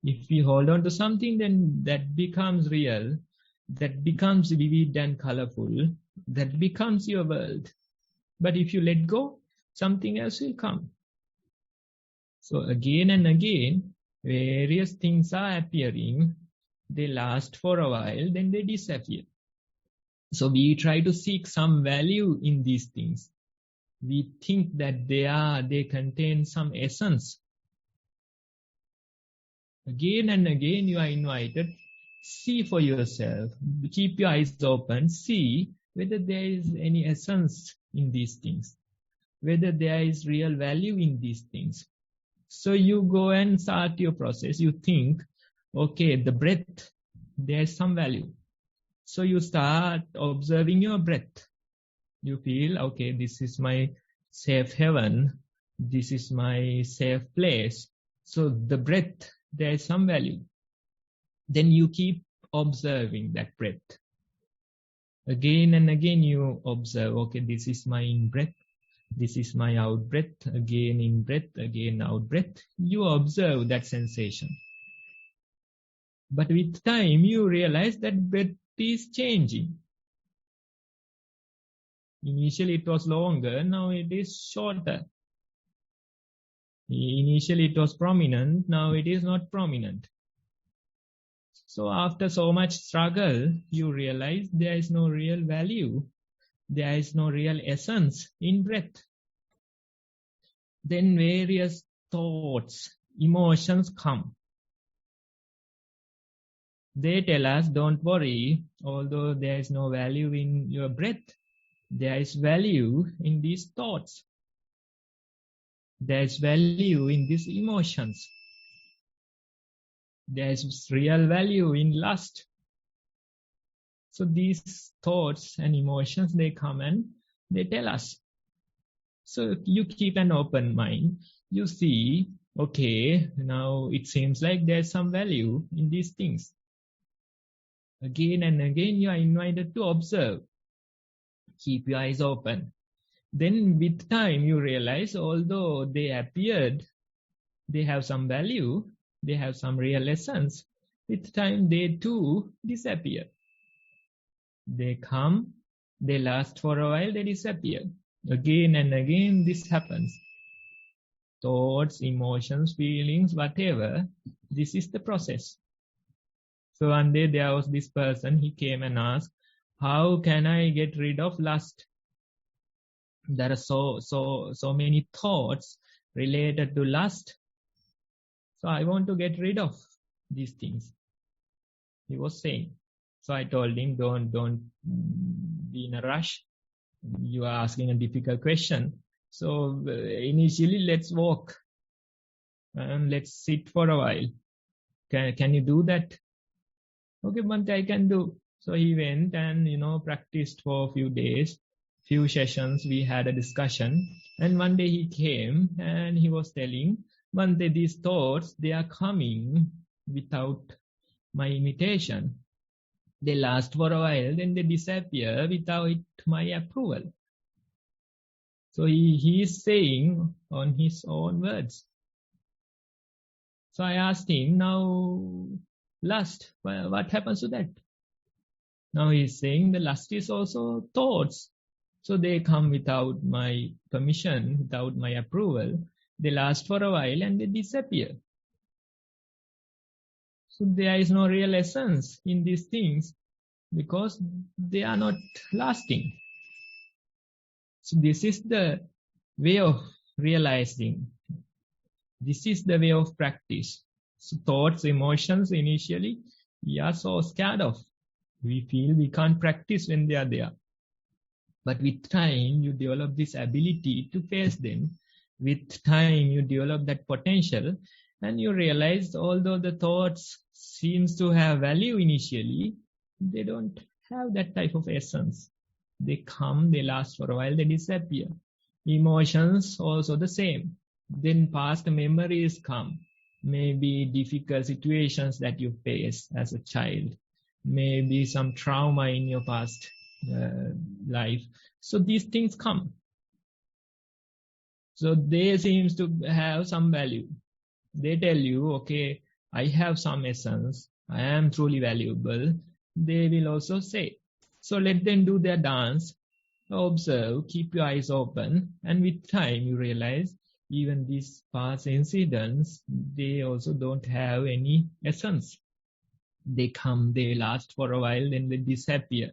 If we hold on to something, then that becomes real. That becomes vivid and colorful. That becomes your world. But if you let go, something else will come. So again and again, various things are appearing. They last for a while, then they disappear. So we try to seek some value in these things. We think that they contain some essence. Again and again you are invited, see for yourself, keep your eyes open, see whether there is any essence in these things, whether there is real value in these things. So you go and start your process. You think, okay, the breath, there is some value. So you start observing your breath. You feel, okay, this is my safe heaven. This is my safe place. So the breath, there is some value. Then you keep observing that breath. Again and again you observe, okay, this is my in-breath. This is my out-breath. Again in-breath, again out-breath. You observe that sensation. But with time, you realize that breath is changing. Initially it was longer, now it is shorter. Initially it was prominent, now it is not prominent. So after so much struggle, you realize there is no real value. There is no real essence in breath. Then various thoughts, emotions come. They tell us, don't worry, although there is no value in your breath, there is value in these thoughts. There is value in these emotions. There is real value in lust. So these thoughts and emotions, they come and they tell us. So you keep an open mind. You see, okay, now it seems like there's some value in these things. Again and again, you are invited to observe. Keep your eyes open. Then with time, you realize, although they appeared, they have some value, they have some real essence. With time, they too disappear. They come, they last for a while, they disappear. Again and again, this happens. Thoughts, emotions, feelings, whatever, this is the process. So one day there was this person, he came and asked, how can I get rid of lust? There are so many thoughts related to lust. So I want to get rid of these things. He was saying. So I told him, don't be in a rush. You are asking a difficult question. So initially, let's walk and let's sit for a while. Can you do that? Okay, Bhante, I can do. So he went and, practiced for a few days, few sessions. We had a discussion. And one day he came and he was telling, Bhante, these thoughts, they are coming without my invitation. They last for a while, then they disappear without my approval. So he is saying on his own words. So I asked him, now lust, what happens to that? Now he is saying the lust is also thoughts. So they come without my permission, without my approval. They last for a while and they disappear. So there is no real essence in these things because they are not lasting. So this is the way of realizing. This is the way of practice. So thoughts, emotions, initially, we are so scared of. We feel we can't practice when they are there. But with time, you develop this ability to face them. With time, you develop that potential and you realize although the thoughts seems to have value initially, they don't have that type of essence. They come, they last for a while, they disappear. Emotions also the same. Then past memories come. Maybe difficult situations that you face as a child. Maybe some trauma in your past life. So these things come. So they seems to have some value. They tell you, okay, I have some essence. I am truly valuable. They will also say. So let them do their dance. Observe, keep your eyes open. And with time you realize even these past incidents, they also don't have any essence. They come, they last for a while, then they disappear.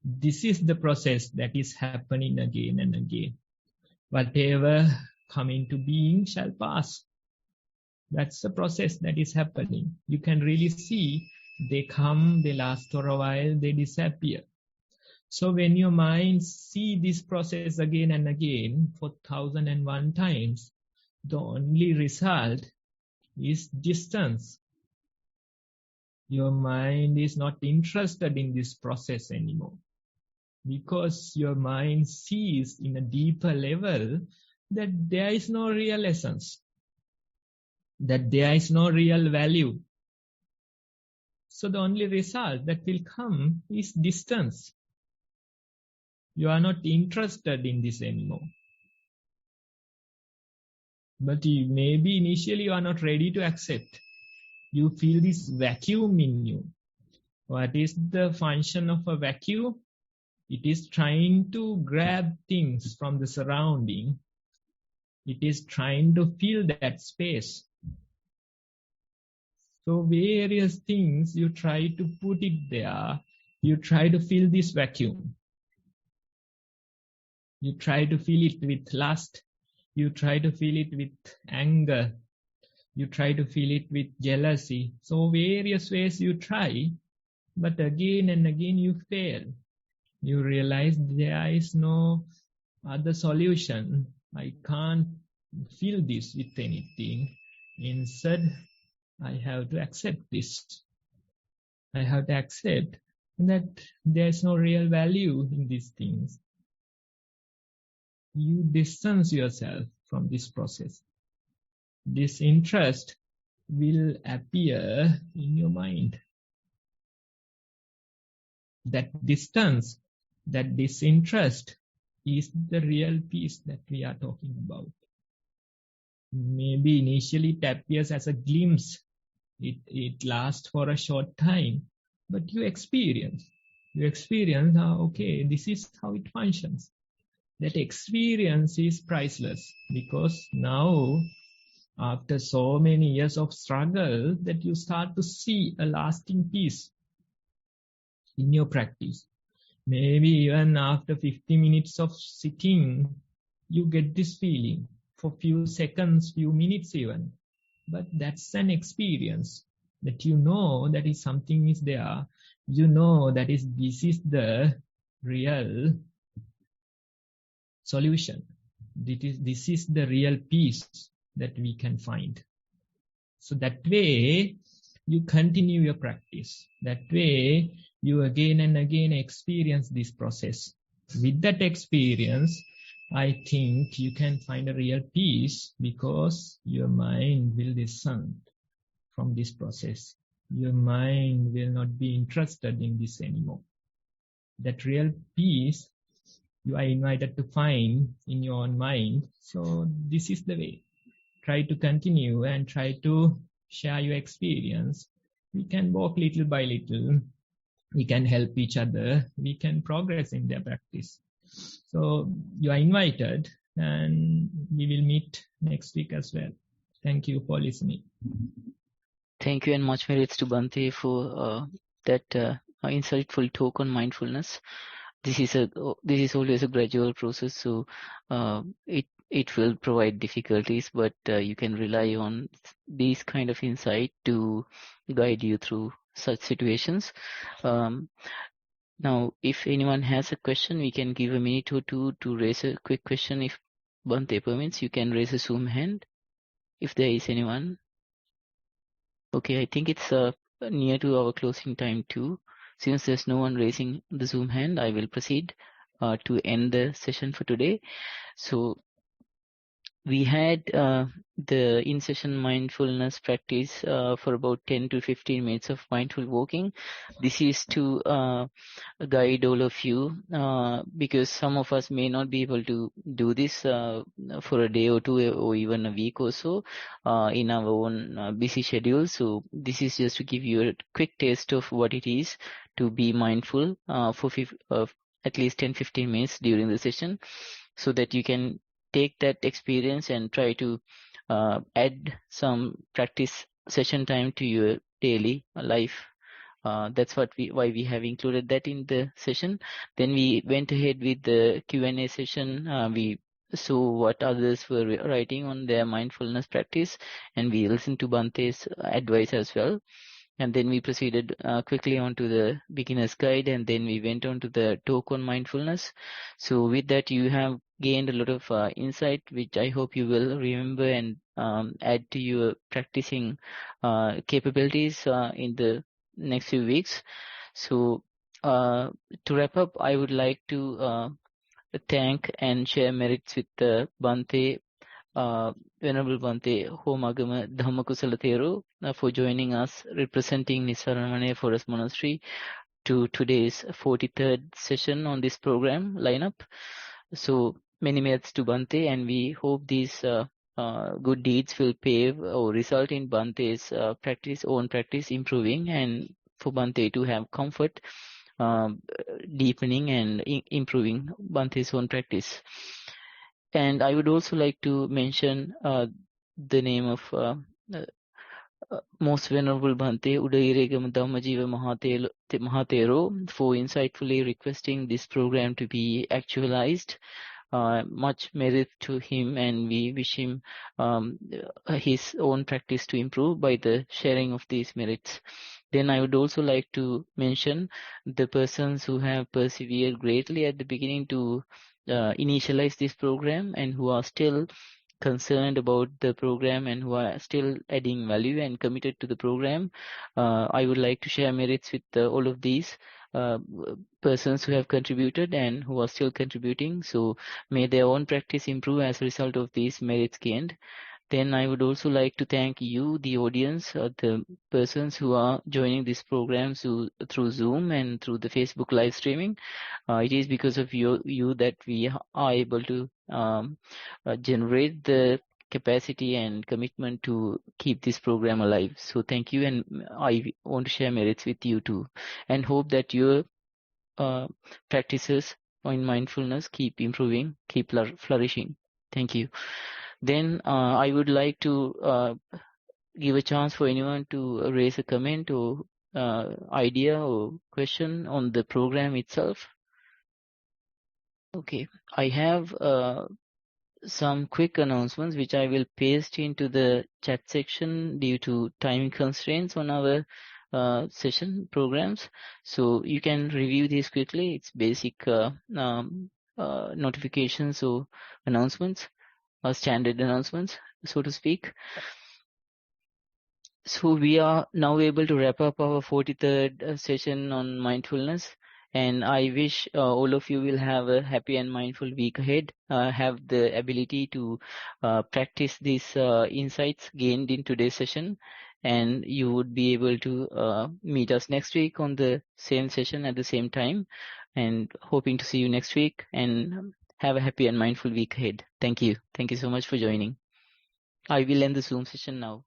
This is the process that is happening again and again. Whatever come into being shall pass. That's the process that is happening. You can really see they come, they last for a while, they disappear. So when your mind see this process again and again for 1001 times, the only result is distance. Your mind is not interested in this process anymore, because your mind sees in a deeper level that there is no real essence, that there is no real value. So the only result that will come is distance. You are not interested in this anymore. But maybe initially you are not ready to accept. You feel this vacuum in you. What is the function of a vacuum? It is trying to grab things from the surrounding. It is trying to fill that space. So various things you try to put it there. You try to fill this vacuum. You try to fill it with lust. You try to fill it with anger. You try to fill it with jealousy. So various ways you try, but again and again you fail. You realize there is no other solution. I can't fill this with anything. Instead, I have to accept this. I have to accept that there is no real value in these things. You distance yourself from this process. This interest will appear in your mind. That distance, that disinterest is the real peace that we are talking about. Maybe initially it appears as a glimpse. It lasts for a short time, but you experience, okay, this is how it functions. That experience is priceless, because now, after so many years of struggle, that you start to see a lasting peace in your practice. Maybe even after 50 minutes of sitting, you get this feeling for few seconds, few minutes even. But that's an experience that you know that is something is there. You know that this is the real solution. This is the real peace that we can find. So that way you continue your practice. That way you again and again experience this process. With that experience, I think you can find a real peace, because your mind will descend from this process. Your mind will not be interested in this anymore. That real peace you are invited to find in your own mind. So this is the way. Try to continue and try to share your experience. We can walk little by little. We can help each other. We can progress in their practice. So you are invited, and we will meet next week as well. Thank you for listening. Thank you, and much merits to Bhante for that insightful talk on mindfulness. This is always a gradual process, so it will provide difficulties, but you can rely on these kind of insight to guide you through such situations. Now, if anyone has a question, we can give a minute or two to raise a quick question. If Bhante permits, you can raise a Zoom hand if there is anyone. Okay, I think it's near to our closing time too. Since there's no one raising the Zoom hand, I will proceed to end the session for today. So we had the in-session mindfulness practice for about 10 to 15 minutes of mindful walking. This is to guide all of you because some of us may not be able to do this for a day or two or even a week or so in our own busy schedule. So this is just to give you a quick taste of what it is to be mindful for at least 10-15 minutes during the session, so that you can take that experience and try to add some practice session time to your daily life That's why we have included that in the session. Then we went ahead with the Q&A session. We saw what others were writing on their mindfulness practice, and we listened to Bante's advice as well. And then we proceeded quickly on to the beginner's guide, and then we went on to the talk on mindfulness. So with that, you have gained a lot of insight, which I hope you will remember and add to your practicing capabilities in the next few weeks. So to wrap up, I would like to thank and share merits with Bante, Venerable Bante Homagama Dhamma Kusala Thero for joining us representing Nissarana Forest Monastery to today's 43rd session on this program lineup. So many merits to Bante, and we hope these good deeds will pave or result in Bante's own practice improving, and for Bante to have comfort, deepening and improving Bante's own practice. And I would also like to mention the name of Most Venerable Bhante Udairegam Dhammajiva Mahatero for insightfully requesting this program to be actualized. Much merit to him, and we wish him his own practice to improve by the sharing of these merits. Then I would also like to mention the persons who have persevered greatly at the beginning to initialize this program, and who are still concerned about the program and who are still adding value and committed to the program. I would like to share merits with all of these persons who have contributed and who are still contributing. So may their own practice improve as a result of these merits gained. Then I would also like to thank you, the audience, the persons who are joining this program through Zoom and through the Facebook live streaming. It is because of you that we are able to generate the capacity and commitment to keep this program alive. So thank you, and I want to share merits with you too, and hope that your practices in mindfulness keep improving, keep flourishing. Thank you. Then I would like to give a chance for anyone to raise a comment or idea or question on the program itself. Okay, I have some quick announcements which I will paste into the chat section due to time constraints on our session programs. So you can review these quickly. It's basic notifications or announcements, standard announcements, so to speak. So we are now able to wrap up our 43rd session on mindfulness, and I wish all of you will have a happy and mindful week ahead, have the ability to practice these insights gained in today's session, and you would be able to meet us next week on the same session at the same time, and hoping to see you next week, and have a happy and mindful week ahead. Thank you. Thank you so much for joining. I will end the Zoom session now.